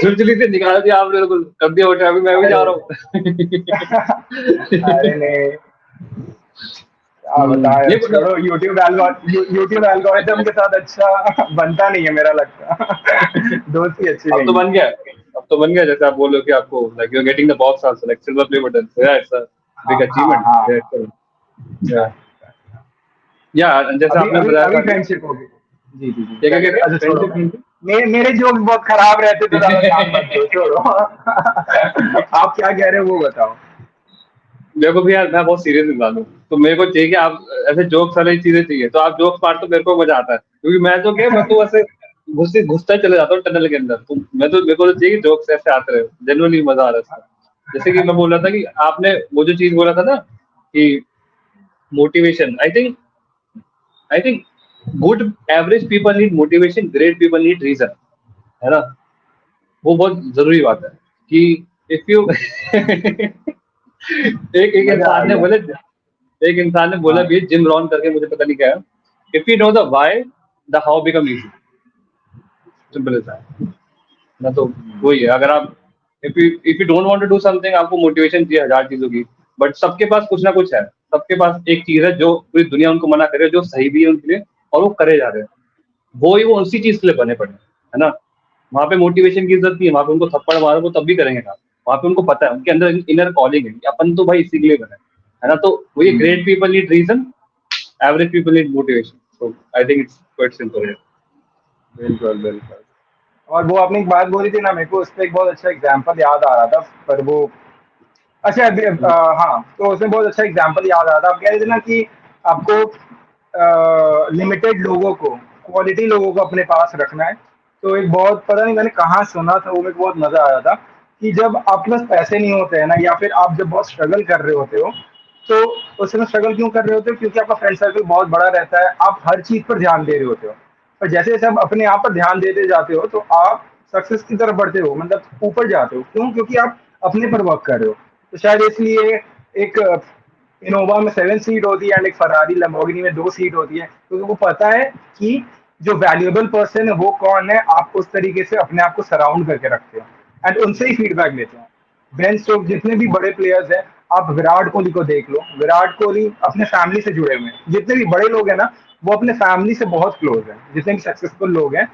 चुलचुली से निकाल दिया आपने, बिल्कुल कर दिया मोटिवेट, अभी मैं भी जा अरे रहा हूँ। अरे नहीं, क्या बताए, नहीं मतलब छोड़ो। यूट्यूब एल्गोरिथम के साथ अच्छा बनता नहीं है मेरा लगता। दोस्ती अच्छी अब तो नहीं है। बन गया, अब तो बन गया, जैसे आप बोल रहे हो कि आपको like you are getting the box also like silver play button, या इट्स अ हाँ बिग हाँ अचीवमेंट। हाँ या हाँ। या या जैसे अभी आपने अभी बताया अभी था कि फ्रेंडशिप होगी। जी जी जी, क्या क्या क्या कह कह रहे रहे हैं? हैं अच्छा छोड़ो, फ्रेंडशिप। मेरे जोक बहुत खराब रहते तो ज्यादा ध्यान मत दो, छोड़ो। आप क्या कह रहे हो वो बताओ। मेरे को भी यार, मैं बहुत सीरियस इंसान हूँ, तो मेरे को चाहिए कि आप ऐसे जोक्स वाली चीजें चाहिए, तो आप जोक्स मार तो मेरे को मजा आता है, क्योंकि मैं तो क्या, मैं तो ऐसे घुसता ही चले जाता हूँ टनल के अंदर, तो मैं तो मेरे को तो चाहिए कि जोक्स ऐसे आते रहे, जेनुअनली मजा आ रहा है इसमें। जैसे कि मैं बोल रहा था कि आपने वो जो चीज बोला था ना कि motivation, I think good average people need motivation, great people need reason, है ना। वो बहुत जरूरी बात है कि इफ यू एक मजा आ इंसान ने गया। बोले, एक इंसान ने बोला हाँ भी, जिम रॉन करके, मुझे पता नहीं क्या है, if you know the why, the how become easy, simple as that ना। तो वही है, अगर आप if you don't want to do something, आपको मोटिवेशन चाहिए हजार चीजों की, बट सबके पास कुछ ना कुछ है, सबके पास एक चीज है जो पूरी दुनिया उनको मना करे, जो सही भी है उनके लिए, और वो करे जा रहे हैं, वो उसी चीज के लिए बने पड़े हैं, है ना। वहां पे मोटिवेशन की जरूरत नहीं है, वहां पे उनको थप्पड़ मारो वो तब भी करेंगे काम। वहां पे उनको पता है, उनके अंदर इनर कॉलिंग है कि अपन तो भाई इसी के लिए बने, है ना। तो वही great people need reason, average people need motivation, so I think it's quite simple. बिल्कुल बिल्कुल। और वो आपने एक बात बोली थी ना, मेरे को उस पर एक बहुत अच्छा एग्जाम्पल याद आ रहा था। पर वो अच्छा अभी हाँ, तो उसमें बहुत अच्छा एग्जाम्पल याद आ रहा था। आप कह रहे थे ना कि आपको लिमिटेड लोगों को, क्वालिटी लोगों को अपने पास रखना है। तो एक बहुत, पता नहीं मैंने कहाँ सुना था, वो मेरे को बहुत मजा आया था कि जब आपके पास पैसे नहीं होते हैं ना, या फिर आप जब बहुत स्ट्रगल कर रहे होते हो, तो उस समय स्ट्रगल क्यों कर रहे होते हो? क्योंकि आपका फ्रेंड सर्कल बहुत बड़ा रहता है, आप हर चीज पर ध्यान दे रहे होते हो। पर जैसे जैसे आप अपने आप पर ध्यान देते जाते हो तो आप सक्सेस की तरफ बढ़ते हो, मतलब ऊपर जाते हो। क्यों? क्योंकि आप अपने पर वर्क कर रहे हो। तो शायद इसलिए एक इनोवा में 7 सीट होती है एंड एक फरारी लैम्बोर्गिनी में 2 सीट होती है, क्योंकि वो पता है कि जो वैल्यूएबल पर्सन है वो कौन है। आप उस तरीके से अपने आप को सराउंड करके रखते हो एंड उनसे ही फीडबैक लेते हो। बेन स्टोक्स, जितने भी बड़े प्लेयर्स हैं, आप विराट कोहली को देख लो। विराट कोहली अपने फैमिली से जुड़े हुए हैं। जितने भी बड़े लोग हैं ना, वो अपने फैमिली से बहुत क्लोज हैं। जितने भी सक्सेसफुल लोग हैं,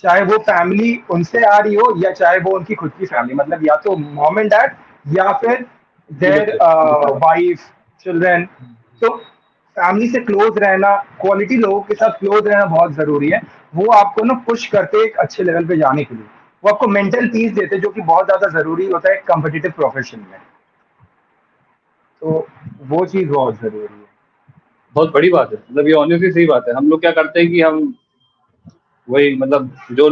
चाहे वो फैमिली उनसे आ रही हो या चाहे वो उनकी खुद की फैमिली, मतलब या तो मॉम एंड डैड या फिर देयर वाइफ, चिल्ड्रन। तो फैमिली से क्लोज रहना, क्वालिटी लोगों के साथ क्लोज रहना बहुत जरूरी है। वो आपको ना पुश करते हैं एक अच्छे लेवल पे जाने के लिए। वो आपको मेंटल पीस देते हैं, जो कि बहुत ज्यादा जरूरी होता है कॉम्पिटिटिव प्रोफेशन में। तो वो चीज बहुत जरूरी है। बहुत बड़ी बात है, मतलब ये ऑनेस्टली सही बात है। हम लोग क्या करते हैं कि हम वही मतलब जो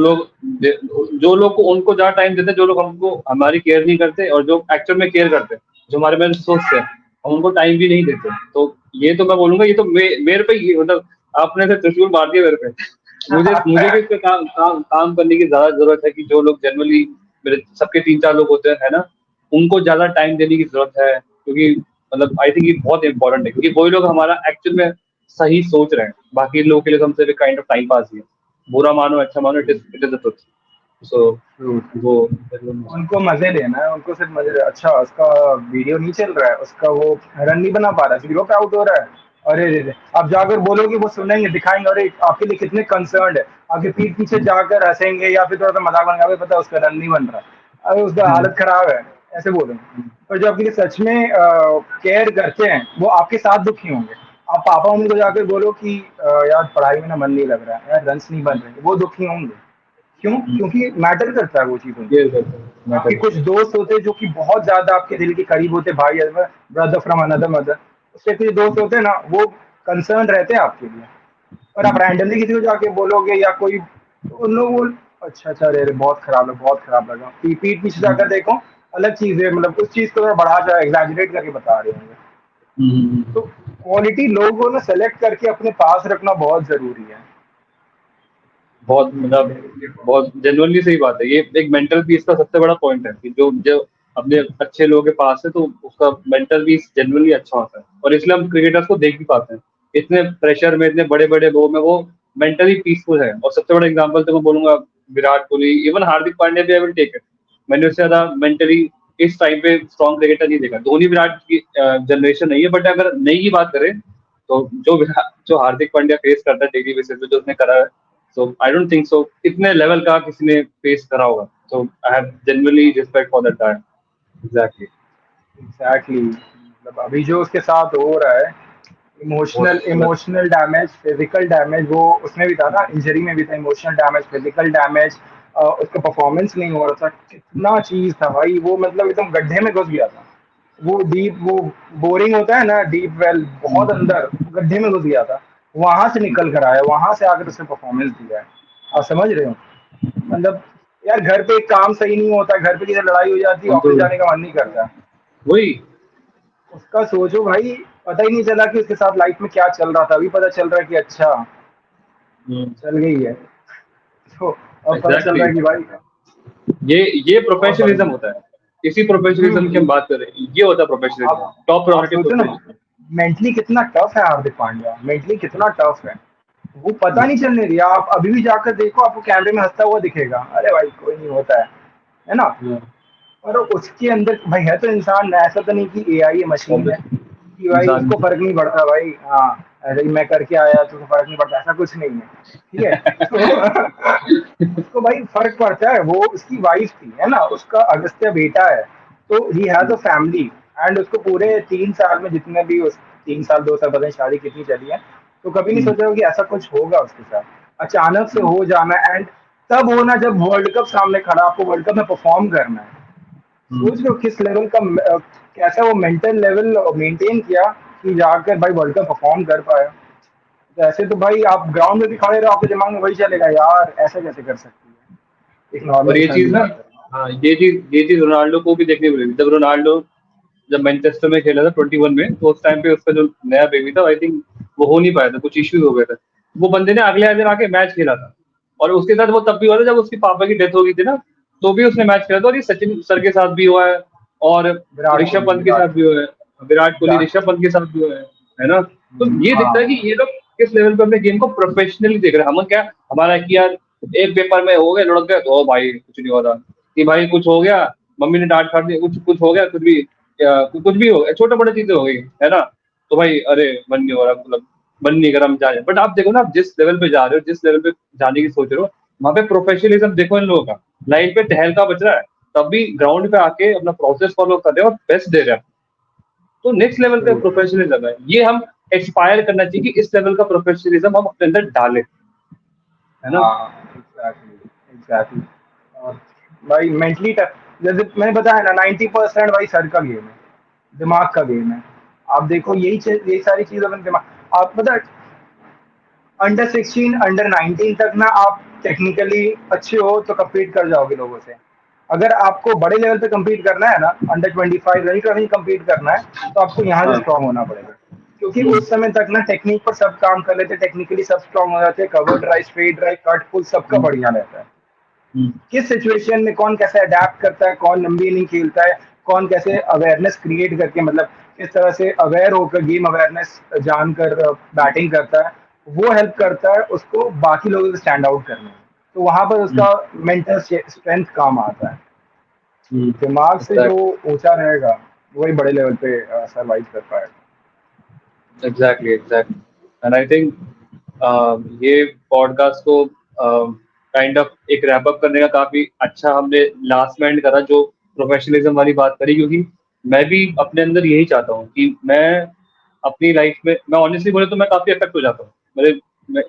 लोग को उनको ज्यादा टाइम देते हैं, जो लोग हमको हमारी केयर नहीं करते, और जो एक्चुअल में केयर करते हैं, जो हमारे बारे में सोचते हैं, हम उनको टाइम भी नहीं देते। तो ये तो मैं बोलूंगा, ये तो मेरे पे ही मतलब आपने से त्रिशूल मार दिया मेरे पे। मुझे मुझे भी इस पे काम करने की ज्यादा जरूरत है कि जो लोग जनरली मेरे सबके 3-4 लोग होते हैं, है ना, उनको ज्यादा टाइम देने की जरूरत है, क्योंकि मतलब आई थिंक ये बहुत इंपॉर्टेंट है, क्योंकि वही लोग हमारा एक्चुअल में सही सोच रहे हैं। बाकी लोगों के लिए तो हम सिर्फ काइंड ऑफ टाइम पास ही है। बुरा मानो अच्छा मानो, इट इज द ट्रुथ। सो वो उनको मजे लेना है, उनको सिर्फ मजे। अच्छा उसका वीडियो नहीं चल रहा है, उसका वो रन नहीं बना पा रहा, जीरो पे आउट हो रहा है। अरे रे रे, आप जाकर बोलोगे वो सुनेंगे, दिखाएंगे, अरे आपके लिए कितने कंसर्न है, आपके पीठ पीछे जाकर हंसेंगे या फिर थोड़ा सा मजाक बनाएंगे, "अबे पता है उसका रन नहीं बन रहा, अरे उसका हालत खराब है", ऐसे बोलेंगे। पर जो आपके लिए सच में केयर करते हैं वो आपके साथ दुखी होंगे। आप पापा मम्मी को जाकर बोलो कि यार पढ़ाई में ना मन नहीं लग रहा है, यार रन्स नहीं बन रहे, वो दुखी होंगे। क्यों? क्योंकि मैटर करता है वो चीज़ उनको। ये करता है, आपके मैटर। कुछ दोस्त होते हैं जो कि बहुत ज़्यादा आपके दिल के करीब होते हैं, भाई ब्रदर फ्रॉम अनदर मदर। उससे कुछ दोस्त होते हैं ना, वो कंसर्न रहते हैं आपके लिए। और आप रैंडमली किसी को जाके बोलोगे या कोई, तो उन लोग वो अच्छा अच्छा, अरे अरे बहुत खराब लगा, बहुत खराब लगा, पीठ पीछे जाकर देखो अलग चीज़ है, मतलब उस चीज़ को थोड़ा बढ़ा चढ़ा एग्जैजरेट करके बता रहे होंगे। तो क्वालिटी लोगों को ना सेलेक्ट करके अपने पास रखना बहुत ज़रूरी है। बहुत मतलब बहुत जेन्युइनली सही बात है। ये एक मेंटल पीस का सबसे बड़ा पॉइंट है कि जो जो अपने अच्छे लोगों के पास है, तो उसका मेंटल पीस जेन्युइनली अच्छा होता है, और इसलिए हम क्रिकेटर्स को देख भी पाते हैं इतने प्रेशर में, इतने बड़े बड़े वो में वो मेंटली पीसफुल है। और सबसे बड़ा एग्जांपल तो मैं बोलूंगा विराट कोहली, इवन हार्दिक पांड्या भी, आई विल टेक इट। मैंने उससे ज्यादा मेंटली इस टाइम पे स्ट्रॉन्ग क्रिकेटर नहीं देखा। धोनी विराट की जनरेशन नहीं है, बट अगर नई की बात करें, तो जो हार्दिक पांड्या फेस करता है डेली बेसिस पे, जो उसने करा है, सो आई डोंट थिंक सो इतने लेवल का किसी ने फेस करा होगा। So I have genuinely respect for that guy. Exactly. Exactly, मतलब अभी जो उसके साथ हो रहा है, बहुत इमोशनल गलत। इमोशनल डैमेज, फिजिकल डैमेज, वो उसमें भी था ना, इंजरी में भी था, इमोशनल डैमेज, फिजिकल डैमेज। उसका परफॉर्मेंस नहीं हो रहा था, कितना चीज था भाई वो, मतलब एकदम गड्ढे में घुस गया था। वो डीप, वो बोरिंग होता है ना, डीप वेल, बहुत अंदर गड्ढे में घुस गया था। वहां से निकल कर आया, वहां से आकर उसने परफॉर्मेंस दिया है। आप समझ रहे हो? मतलब यार घर पे एक काम सही नहीं होता, घर पे किसी लड़ाई हो जाती है, हम तो ऑफिस जाने का मन नहीं करता। वही। उसका सोचो भाई, पता ही नहीं चला कि उसके साथ लाइफ में क्या चल रहा था, अभी पता चल रहा है कि अच्छा चल गई है। तो अब पता चल रहा एग्जैक्टली। है कि भाई ये बहुत बड़ी प्रोफेशनलिज्म होता है। इसी प्रोफेशनलिज्म की हम हम्म। बात कर रहे हैं, ये होता है प्रोफेशनलिज्म, आप टॉप आप प्रायोरिटी सोचो ना, प्रोफेशनलिज्म। मेंटली कितना टफ है हार्दिक पांड्या, मेंटली कितना टफ है। वो पता नहीं चलने दिया। आप अभी भी जाकर देखो, आपको कैमरे में हंसता हुआ दिखेगा, अरे भाई कोई नहीं होता है ना। और उसके अंदर भाई है तो इंसान, ऐसा तो नहीं कि एआई है, मशीन है कि भाई इंसान। उसको फर्क नहीं पड़ता भाई। हाँ, अरे मैं करके आया तो फर्क नहीं पड़ता, ऐसा कुछ नहीं है। ठीक है। तो उसको भाई फर्क पड़ता है, वो उसकी वाइफ थी, है ना, उसका अगस्त्य बेटा है। तो he has a family, and उसको पूरे 3 साल में जितने भी उस 3 साल 2 साल, पता नहीं शादी कितनी चली है, तो कभी नहीं सोचा होगा कि ऐसा कुछ होगा उसके साथ, अचानक से हो जाना। एंड तब होना जब वर्ल्ड कप सामने खड़ा, आपको वर्ल्ड कप में परफॉर्म करना है। सोच लो किस लेवल का कैसा वो मेंटल लेवल मेंटेन किया कि जाकर भाई वर्ल्ड कप परफॉर्म कर पाया। तो ऐसे तो भाई आप ग्राउंड में भी खड़े रहो, आपके दिमाग में वही चलेगा, यार ऐसे कैसे कर सकती है एक नॉर्मल और ये इंसान की चीज ना, बात करें। हाँ, ये चीज रोनाल्डो को भी देखने को मिली। जब मैनचेस्टर में खेला था 21 में, तो उस टाइम पे उसका जो नया बेबी था, आई थिंक वो हो नहीं पाया था, कुछ इश्यूज हो गए थे। वो बंदे ने अगले दिन आके मैच खेला था। और उसके साथ वो तब भी हुआ था जब उसके पापा की डेथ हो गई थी ना, तो भी उसने मैच खेला था। और ये सचिन सर के साथ भी हुआ है, और विराट ऋषभ कोहली, पंत के साथ भी हुआ है, विराट कोहली विराट ऋषभ पंत के साथ भी हुआ है ना। तो ये दिखता है हाँ। कि ये लोग किस लेवल पे अपने गेम को प्रोफेशनली देख रहे हैं। हम क्या, हमारा है कि यार एक पेपर में हो गए लुढ़क गए, तो भाई कुछ नहीं हो रहा, कि भाई कुछ हो गया, मम्मी ने डांट खाट दी, कुछ कुछ हो गया, कुछ भी, या कुछ भी हो, छोटा बड़ा चीजें हो गई, है ना, तो भाई अरे मन नहीं हो रहा, मतलब मन नहीं कर, हम जा रहे हैं। बट आप देखो ना, आप जिस लेवल पे जा रहे हो, जिस लेवल पे जाने की सोच रहे हो, वहां पे प्रोफेशनलिज्म देखो इन लोगों का। लाइन पे टहलका बच रहा है, तब भी ग्राउंड पे आके अपना प्रोसेस फॉलो कर रहे हैं और बेस्ट दे रहे हैं। तो नेक्स्ट लेवल पे ट्रू। प्रोफेशनलिज्म है, ये हम एक्सपायर करना चाहिए कि इस लेवल का प्रोफेशनलिज्म हम अपने अंदर डालें, है ना। हाँ एग्जैक्टली, एग्जैक्टली। और भाई मेंटली टफ, जैसे मैंने बताया ना, 90% भाई सर का गेम है, दिमाग का गेम है। आप देखो यही यही सारी चीजें अपने दिमाग, आप मतलब अंडर 16 अंडर 19 तक ना आप टेक्निकली अच्छे हो तो कम्पीट कर जाओगे लोगों से। अगर आपको बड़े लेवल पे कम्पीट करना है ना, अंडर 25 रनिंग कम्पीट करना है, तो आपको यहाँ से हाँ। स्ट्रांग होना पड़ेगा, क्योंकि हम्म, उस समय तक ना टेक्निक पर सब काम कर लेते, टेक्निकली सब स्ट्रांग हो जाते, cover drive, straight drive, cut pull सबका हम्म, बढ़िया रहता है। हम्म, किस सिचुएशन में कौन कैसे अडेप्ट करता है, कौन लंबी इनिंग खेलता है, कौन कैसे अवेयरनेस क्रिएट करके, मतलब किस तरह से अवेयर होकर गेम अवेयरनेस जानकर बैटिंग करता है, वो हेल्प करता है उसको बाकी लोगों से स्टैंड आउट करने में। तो वहां पर हम्म, उसका मेंटल स्ट्रेंथ काम आता है। हम्म, दिमाग से जो exactly, ऊंचा रहेगा वही बड़े लेवल पे सरवाइव कर पाएगा। exactly, exactly. And I think ये पॉडकास्ट को काइंड ऑफ एक रैप अप करने का काफी अच्छा हमने लास्ट में एंड करा, जो प्रोफेशनलिज्म वाली बात करी, क्योंकि मैं भी अपने अंदर यही चाहता हूँ कि मैं अपनी लाइफ में, मैं ऑनेस्टली बोले तो मैं काफी इफेक्ट हो जाता हूँ,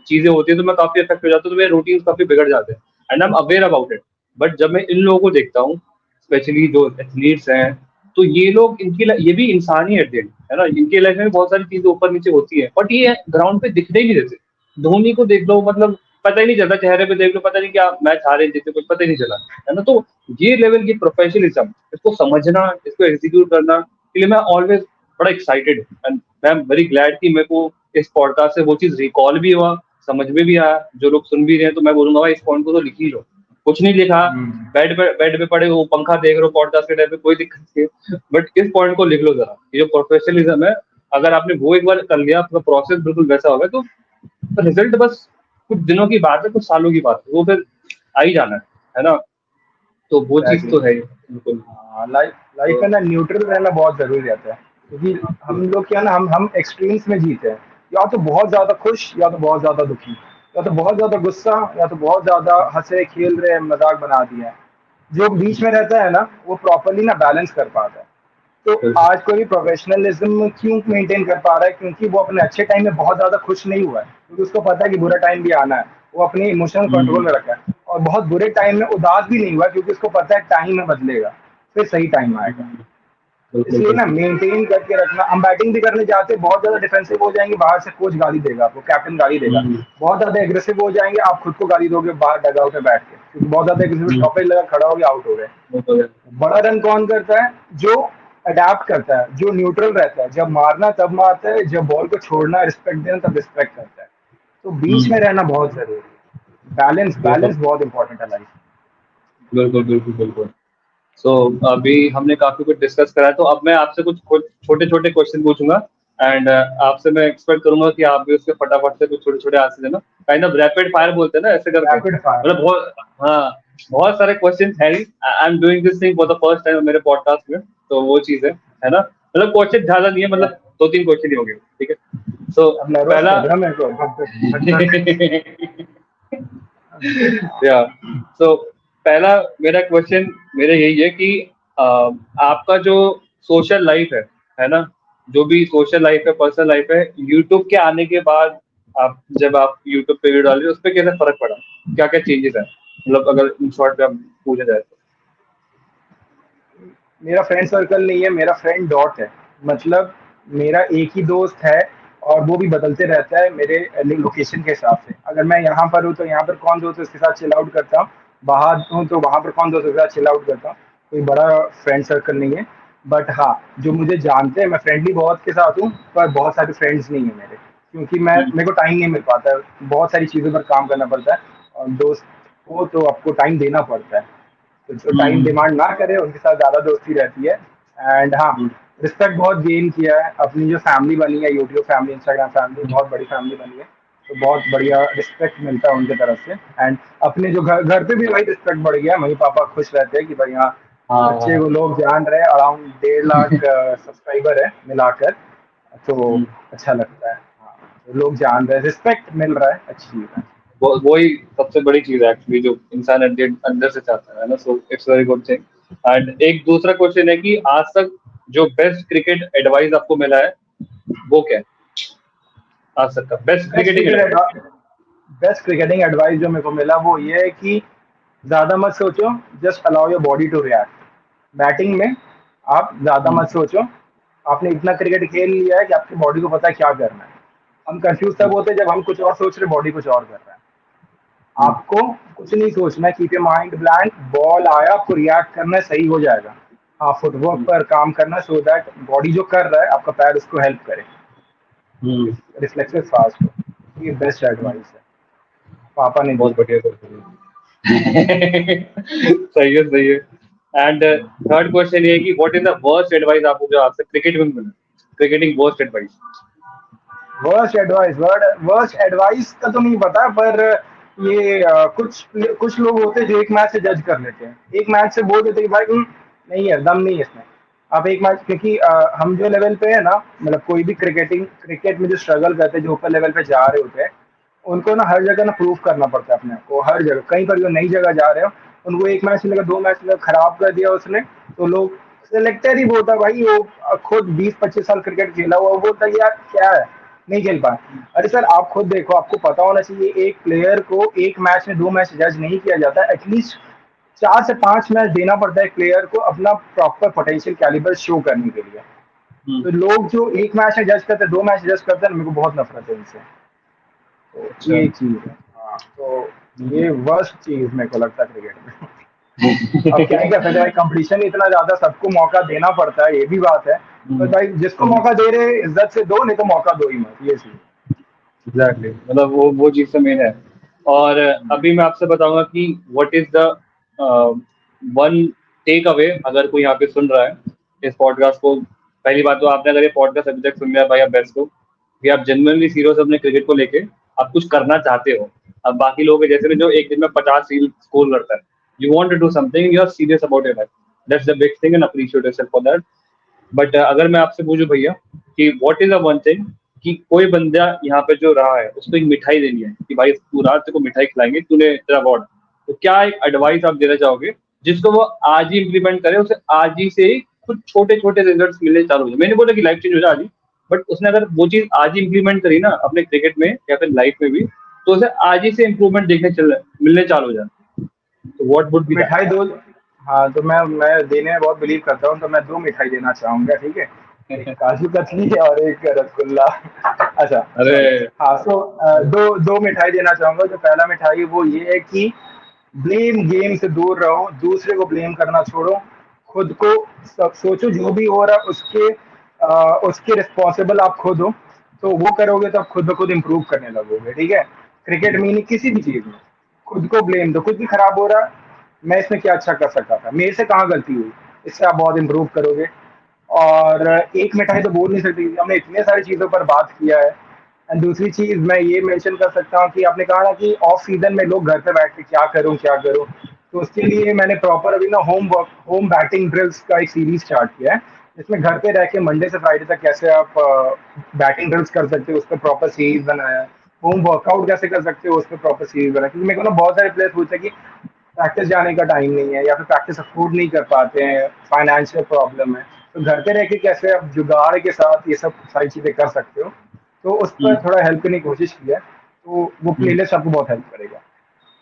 चीजें होती है तो मैं काफी इफेक्ट हो जाता हूँ, तो मेरे रूटीन काफी बिगड़ जाते हैं, and I am aware about it. But जब मैं इन लोगों को देखता हूँ, स्पेशली जो एथलीट्स हैं, तो ये लोग, ये भी इंसान ही है at the end, है ना, इनके लाइफ में भी बहुत सारी चीजें ऊपर नीचे होती है, बट ये ग्राउंड पे दिखने ही नहीं देते। धोनी को देख लो, मतलब पता ही नहीं चलता, चेहरे पे देख लो पता नहीं क्या मैच हारे जीते कुछ पता ही नहीं चला, है ना। तो ये लेवल की प्रोफेशनलिज्म, इसको समझना, इसको एग्जीक्यूट करना के लिए मैं ऑलवेज बड़ा excited, and I am very glad कि मेरे को इस पॉडकास्ट से वो चीज रिकॉल भी हुआ, समझ में भी आया। जो लोग सुन भी रहे हैं, तो मैं बोलूंगा भाई इस पॉइंट को तो लिख ही लो, कुछ नहीं लिखा, हम्म। बेड पे पड़े हो, पंखा देख रहे हो पॉडकास्ट के टाइम पे, कोई दिक्कत नहीं है, बट इस पॉइंट को लिख लो जरा। ये जो प्रोफेशनलिज्म है, अगर आपने वो एक बार कर लिया, आपका प्रोसेस बिल्कुल वैसा होगा, तो रिजल्ट बस कुछ दिनों की बात है, कुछ सालों की बात है, वो फिर आ ही जाना है ना। तो वो चीज एग्जैक्टली। तो है ही, बिल्कुल। लाइफ लाइफ तो में ना न्यूट्रल रहना बहुत जरूरी रहता है, क्योंकि हम लोग क्या ना, हम एक्सट्रीम्स में जीते हैं, या तो बहुत ज्यादा खुश या तो बहुत ज्यादा दुखी, या तो बहुत ज्यादा गुस्सा या तो बहुत ज्यादा हंसे खेल रहे हैं, मजाक बना दिया है। जो बीच में रहता है ना वो प्रॉपरली ना बैलेंस कर पाता है। तो बिल्कुल। आज कोई भी प्रोफेशनलिज्म क्यों मेंटेन कर पा रहा है, क्योंकि वो अपने अच्छे टाइम में बहुत ज्यादा खुश नहीं हुआ है, क्योंकि उसको पता है कि बुरा टाइम भी आना है। वो अपने इमोशनल कंट्रोल हम्म, में रखा है, और बहुत बुरे टाइम में उदास भी नहीं हुआ, क्योंकि उसको पता है टाइम में बदलेगा, फिर सही टाइम आएगा। हम्म, बिल्कुल इसलिए ना बिल्कुल। मेंटेन करके रखना। हम बैटिंग भी करने जाते हैं, बहुत ज्यादा डिफेंसिव हो जाएंगे, बाहर से कोच गाली देगा आपको, कैप्टन गाली देगा। हम्म, बहुत ज्यादा एग्रेसिव हो जाएंगे, आप खुद को गाली दोगे बाहर डगआउट में बैठ के, क्योंकि बहुत ज्यादा एग्रेसिव हम्म, स्टॉपेज लगा, खड़ा हो गया, आउट हो गए। वो तो है। बड़ा रन कौन करता है? जो अडेप्ट करता है, जो न्यूट्रल रहता है, जब मारना तब मारता है, जब बॉल को छोड़ना रिस्पेक्ट देना तब रिस्पेक्ट करता है। तो बीच में हम्म, रहना बहुत जरूरी है। बैलेंस बिल्कुल बैलेंस बहुत इंपॉर्टेंट है लाइफ बिल्कुल बिल्कुल बिल्कुल। सो अभी हमने काफी कुछ डिस्कस करा है, तो अब मैं आपसे कुछ कुछ छोटे छोटे क्वेश्चन पूछूंगा, एंड आपसे मैं एक्सपेक्ट करूंगा कि आप भी उसके फटाफट से कुछ छोटे छोटे आंसर देना, काइंड ऑफ रैपिड फायर बोलते हैं ना, ऐसे में। करके, रैपिड फायर। मतलब बहुत, हाँ, बहुत सारे क्वेश्चन है। I am doing this thing for the first time मेरे पॉडकास्ट में, तो वो चीज है ना, मतलब क्वेश्चन ज्यादा नहीं है, मतलब दो तीन क्वेश्चन ही हो गए, ठीक है। सो अब नर्वस पहला कर रहा मेरे को, धक धक धक धक। या सो पहला मेरा क्वेश्चन मेरा यही है कि अ, आपका जो सोशल लाइफ है ना, जो भी सोशल लाइफ है, पर्सनल लाइफ है, यूट्यूब के आने के बाद, आप जब आप यूट्यूब पे वीडियो डाल रहे हो, उस पर कैसे फर्क पड़ा, क्या क्या चेंजेस है, मतलब अगर इन शॉर्ट में आप पूछा जाए तो। मेरा फ्रेंड सर्कल नहीं है, मेरा फ्रेंड डॉट है। मतलब मेरा एक ही दोस्त है, और वो भी बदलते रहता है मेरे लोकेशन के हिसाब से। अगर मैं यहाँ पर हूँ तो यहाँ पर कौन दोस्त है उसके साथ चिल आउट करता हूँ, बाहर हूँ तो वहाँ पर कौन दोस्त है उसके साथ चिल आउट करता हूँ। कोई बड़ा फ्रेंड सर्कल नहीं है। बट हाँ, जो मुझे जानते हैं, मैं फ्रेंडली बहुत के साथ हूँ, पर बहुत सारे फ्रेंड्स नहीं है मेरे, क्योंकि मेरे को टाइम नहीं मिल पाता है, बहुत सारी चीज़ों पर काम करना पड़ता है। और दोस्त को तो आपको टाइम देना पड़ता है, तो जो टाइम हम्म, डिमांड ना करे उनके साथ ज़्यादा दोस्ती रहती है। एंड हाँ, हम्म, रिस्पेक्ट बहुत गेन किया है। अपनी जो फैमिली बनी है, यूट्यूब फैमिली, इंस्टाग्राम फैमिली, बहुत बड़ी फैमिली बनी है, तो बहुत बढ़िया रिस्पेक्ट मिलता है उनके तरफ से। एंड अपने जो घर घर पे भी वही रिस्पेक्ट बढ़ गया, मम्मी पापा खुश रहते हैं कि भाई हाँ, बच्चे हाँ, को लोग जान रहे हैं। अराउंड 1.5 लाख सब्सक्राइबर है मिलाकर, तो हम्म, अच्छा लगता है। हाँ, तो लोग जान रहे हैं, रिस्पेक्ट मिल रहा है, अच्छी चीज़ है। वही सबसे बड़ी चीज है एक्चुअली, जो इंसान अंदर से चाहता है ना, so it's very good thing. And एक दूसरा क्वेश्चन है कि आज तक जो बेस्ट क्रिकेट एडवाइस आपको मिला है, वो क्या है, आज तक का best best cricketing cricket advice. Best cricketing advice जो मेरे को मिला वो ये है कि ज्यादा मत सोचो, just allow your body to react. Batting में आप ज्यादा मत सोचो, आपने इतना क्रिकेट खेल लिया है कि आपकी बॉडी को पता है क्या करना है। हम कंफ्यूज तब होते हैं जब हम कुछ और सोच रहे, बॉडी कुछ और कर रहा है। आपको कुछ नहीं सोचना, keep your mind blank, ball आया आपको रिएक्ट करना है, सही हो जाएगा। हाँ, फुटवर्क पर काम करना सो दैट बॉडी जो कर रहा है आपका पैर उसको हेल्प करे, रिफ्लेक्सेस फास्ट हो। ये बेस्ट एडवाइस है, पापा ने दी। बहुत बढ़िया सही है सही है। एंड थर्ड क्वेश्चन ये है कि what is the worst advice आपको जो आपसे क्रिकेट में मिला, cricketing worst advice? Worst advice का तो नहीं पता, पर ये कुछ लोग होते हैं जो एक मैच से जज कर लेते हैं, एक मैच से बोल देते हैं कि भाई नहीं है, दम नहीं है इसमें। आप एक मैच, क्योंकि हम जो लेवल पे है ना, मतलब कोई भी क्रिकेट में जो स्ट्रगल करते हैं, जो ऊपर लेवल पे जा रहे होते हैं, उनको ना हर जगह ना प्रूव करना पड़ता है अपने आप को, हर जगह। कहीं पर जो नई जगह जा रहे हो, उनको एक मैच मिलेगा, दो मैच मिलेगा, खराब कर दिया उसने, तो लोग सिलेक्टर ही बोलता है भाई, वो खुद 20-25 साल क्रिकेट खेला हुआ, वो बोलता है कि यार क्या है, नहीं खेल पाए। अरे सर, आप खुद देखो, आपको पता होना चाहिए एक प्लेयर को एक मैच में 2 मैच जज नहीं किया जाता, एटलीस्ट 4 से 5 मैच देना पड़ता है एक प्लेयर को अपना प्रॉपर पोटेंशियल कैलिबर शो करने के लिए। तो लोग जो एक मैच में जज करते हैं, 2 मैच जज करते हैं, मेरे को बहुत नफरत है इनसे। तो अच्छा। ये चीज है। हाँ, तो ये वर्स्ट चीज मेरे को लगता है क्रिकेट में। अब क्या ही कर सकते हैं, कंपटीशन इतना ज्यादा, सबको मौका देना पड़ता है, ये भी बात है। पर भाई जिसको मौका दे रहे इज्जत से दो, नहीं तो मौका दो ही मत, ये चीज। एग्जैक्टली, मतलब वो चीज तो मेन है। और अभी मैं आपसे बताऊंगा कि what is the one takeaway, अगर कोई यहाँ पे सुन रहा है इस पॉडकास्ट को। पहली बात तो आपने अगर ये पॉडकास्ट अभी तक सुन लिया भाई, आप बेस्ट हो कि आप जेन्युइनली सीरियस हो अपने क्रिकेट को लेके, आप कुछ करना चाहते हो। अब बाकी लोगों के जैसे जो एक दिन में 50 रील स्कोर करता है, you want to do something, you are serious about your life, that's the big thing and appreciate yourself for that. But अगर मैं आपसे पूछूं भैया कि what is the one thing, कि कोई बंदा यहाँ पे जो रहा है उसको एक मिठाई देनी है कि भाई तू रात तेरे को मिठाई खिलाएंगे, तूने तेरा अवार्ड, तो क्या एक एडवाइस आप देना चाहोगे जिसको वो आज ही इंप्लीमेंट करे, उसे आज ही से ही कुछ छोटे छोटे रिजल्ट मिलने चालू हो जाए? मैंने बोला कि लाइफ चेंज हो जाए आज ही, बट उसने अगर वो चीज आज ही इंप्लीमेंट करी ना अपने क्रिकेट में या फिर लाइफ में भी, तो उसे आज ही से इंप्रूवमेंट मिलने चालू हो जाए, तो व्हाट वुड बी दैट? मिठाई दो। हाँ, तो मैं देने में बहुत बिलीव करता हूँ, तो मैं 2 मिठाई देना चाहूंगा, ठीक है। एक काजू कतली और एक रसगुल्ला। अच्छा, अरे सॉरी। हाँ, सो दो दो मिठाई देना चाहूंगा। जो पहला मिठाई है वो ये है कि ब्लेम गेम से दूर रहो, दूसरे को ब्लेम करना छोड़ो, खुद को सब सोचो, जो भी हो रहा है उसके रिस्पॉन्सिबल आप खुद हो। तो वो करोगे तो आप खुद ब खुद इम्प्रूव करने लगोगे, ठीक है। क्रिकेट में नहीं, किसी भी चीज में खुद को ब्लेम दो, कुछ भी खराब हो रहा है, मैं इसमें क्या अच्छा कर सकता था, मेरे से कहाँ गलती हुई, इससे आप बहुत इम्प्रूव करोगे। और एक मिठाई तो बोल नहीं सकती क्योंकि हमने इतने सारी चीज़ों पर बात किया है। एंड दूसरी चीज़ मैं ये मेंशन कर सकता हूँ कि आपने कहा ना कि ऑफ सीजन में लोग घर पे बैठ के क्या करूँ, तो उसके लिए मैंने प्रॉपर अभी ना होम बैटिंग ड्रिल्स का एक सीरीज स्टार्ट किया है, जिसमें घर पे रह के मंडे से फ्राइडे तक कैसे आप बैटिंग ड्रिल्स कर सकते हो, उस पर प्रॉपर सीरीज बनाया है। होम वर्कआउट कैसे कर सकते हो, उस पर प्रॉपर सीरीज बनाया, क्योंकि मेरे को ना बहुत सारे प्लेयर्स पूछते हैं कि प्रैक्टिस जाने का टाइम नहीं है, या फिर प्रैक्टिस अफोर्ड नहीं कर पाते हैं, फाइनेंशियल प्रॉब्लम है, तो घर पे रह के कैसे आप जुगाड़ के साथ ये सब सारी चीज़ें कर सकते हो। तो उस पर थोड़ा हेल्प करने की कोशिश की है, तो वो प्लेलिस्ट आपको बहुत हेल्प करेगा।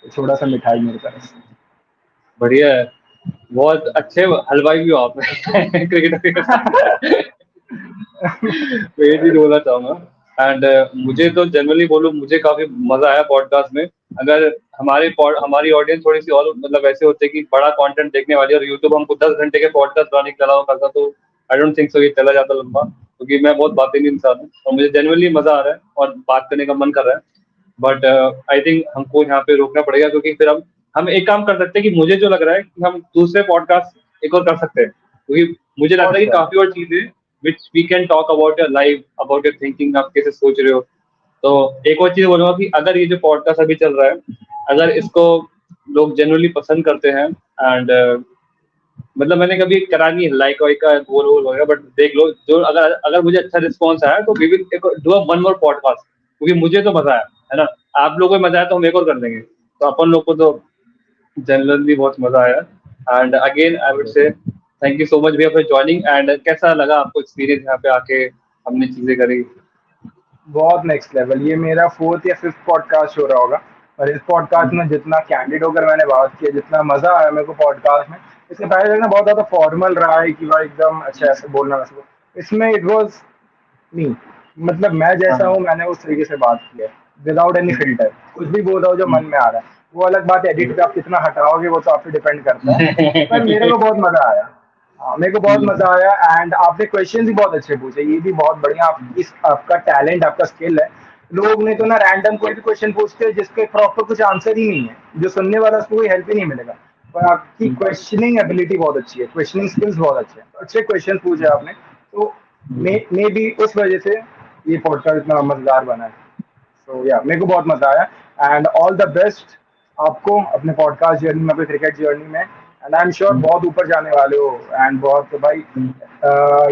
तो थोड़ा सा मिठाई मेरी तरफ से। बढ़िया है, बहुत अच्छे हलवाई भी हो आप क्रिकेट के साथ। मैं ये चीज बोलना चाहूंगा। एंड मुझे तो जनरली बोलूं, मुझे काफी मजा आया पॉडकास्ट में। अगर हमारी ऑडियंस थोड़ी सी और मतलब ऐसे होते कि बड़ा कंटेंट देखने वाली, और यूट्यूब हमको 10 घंटे के पॉडकास्ट बनाने के अलावा करता, तो आई डोंट थिंक सो ये चला जाता लंबा, क्योंकि मैं बहुत बातें इंसान हूँ और मुझे जेनुअनली मजा आ रहा है और बात करने का मन कर रहा है। बट आई थिंक हमको यहाँ पे रोकना पड़ेगा, क्योंकि फिर हम एक काम कर सकते हैं कि मुझे जो लग रहा है कि हम दूसरे पॉडकास्ट एक और कर सकते हैं, क्योंकि मुझे और लगता है कि श्योर। काफी और चीजें which we can talk about your life, about your thinking, आप कैसे सोच रहे हो। तो एक और चीज बोलूंगा कि अगर ये जो पॉडकास्ट अभी चल रहा है, अगर इसको लोग जनरली पसंद करते हैं, एंड मतलब मैंने कभी करा नहीं लाइक वाइक का गोल वोल वगैरह, बट देख लो, जो अगर अगर मुझे अच्छा रिस्पॉन्स आया तो we will do a one more podcast, क्योंकि मुझे तो मजा आया है ना, आप लोगों को मजा आया तो हम एक और कर देंगे। तो अपन लोग को तो जनरली बहुत मजा आया। And again I would say thank you so much भैया फॉर ज्वाइनिंग। एंड कैसा लगा आपको एक्सपीरियंस यहाँ पे आके, हमने चीजें करी? बहुत नेक्स्ट लेवल, ये मेरा 4th या 5th पॉडकास्ट हो रहा होगा। और इस पॉडकास्ट में जितना कैंडिड होकर मैंने बात की, जितना मजा आया मेरे को पॉडकास्ट में, इससे पहले ना बहुत ज्यादा फॉर्मल रहा है कि भाई एकदम अच्छा ऐसे बोलना वैसे इसमें इट वाज नहीं, मतलब मैं जैसा हाँ हूँ मैंने उस तरीके से बात की है, विदाउट एनी फिल्टर, कुछ भी बोल रहा हूँ जो मन में आ रहा है। वो अलग बात है, एडिट पे आप कितना हटाओगे वो तो आप पे डिपेंड करता है, पर मेरे को बहुत मजा आया। हाँ, मेरे को बहुत मजा आया। एंड आपने क्वेश्चन भी बहुत अच्छे पूछे, ये भी बहुत बढ़िया। आप इस आपका टैलेंट, आपका स्किल है। लोग नहीं तो ना रैंडम कोई भी क्वेश्चन पूछते हैं जिसके प्रॉपर कुछ आंसर ही नहीं है, जो सुनने वाला उसको कोई हेल्प ही नहीं मिलेगा। पर आपकी क्वेश्चनिंग एबिलिटी बहुत अच्छी है, क्वेश्चनिंग स्किल्स बहुत अच्छे हैं, तो अच्छे क्वेश्चन पूछे आपने। तो मे बी उस वजह से ये पॉडकास्ट इतना मजेदार बना है। सो या मेरे को बहुत मजा आया। एंड ऑल द बेस्ट आपको अपने पॉडकास्ट जर्नी में, अपने क्रिकेट जर्नी में। एंड आई एम श्योर बहुत ऊपर जाने वाले हो। एंड बहुत तो भाई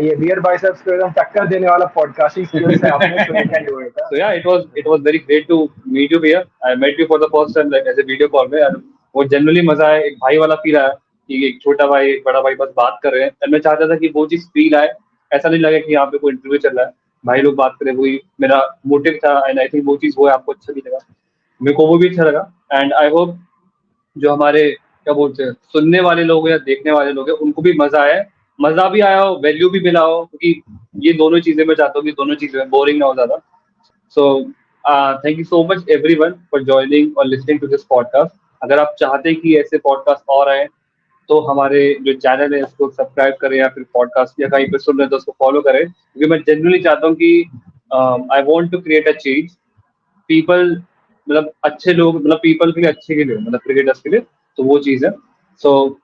ये बियर बाइसेप्स को एकदम टक्कर देने वाला पॉडकास्टिंग स्किल्स है आपने, so you can do it. So yeah, it was very great to meet you here. I met you for the first time like as a video call में, और वो जनरली मजा है, एक भाई वाला फील आया कि एक छोटा भाई एक बड़ा भाई बस बात कर रहे हैं। और मैं चाहता था कि वो चीज फील आए, ऐसा नहीं लगे कि यहाँ पे कोई इंटरव्यू चल रहा है, भाई लोग बात करें, वही मेरा मोटिव था। एंड आई थिंक वो चीज वो है, आपको अच्छा भी लगा, मेरे को वो भी अच्छा लगा। एंड आई होप जो हमारे क्या बोलते हैं सुनने वाले लोग या देखने वाले लोग हैं उनको भी मजा आया, मजा भी आया हो, वैल्यू भी मिला हो, क्योंकि ये दोनों चीजें मैं चाहता हूँ कि दोनों चीजें बोरिंग ना हो ज्यादा। So, thank you so much everyone for joining or listening to this podcast. अगर आप चाहते हैं कि ऐसे पॉडकास्ट और आए तो हमारे जो चैनल है उसको सब्सक्राइब करें, या फिर पॉडकास्ट या कहीं पे सुन रहे हैं तो उसको फॉलो करें, क्योंकि मैं जेन्युइनली चाहता हूँ कि I want to create a change. People मतलब अच्छे लोग, मतलब पीपल के लिए, अच्छे के लिए, मतलब क्रिकेटर्स के लिए, तो वो चीज़ है। सो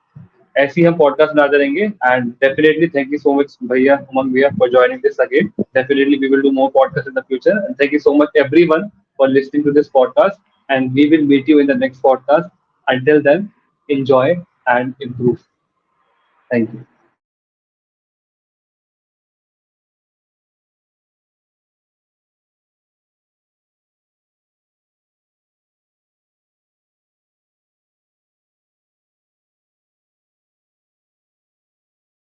ऐसे ही हम पॉडकास्ट बनाते रहेंगे। And definitely thank you so much भैया, उमंग भैया, for joining this again. Definitely we will do more podcast in the future, and thank you so much everyone for listening to this podcast, and we will meet you in the next podcast. Until then, enjoy and improve. Thank you.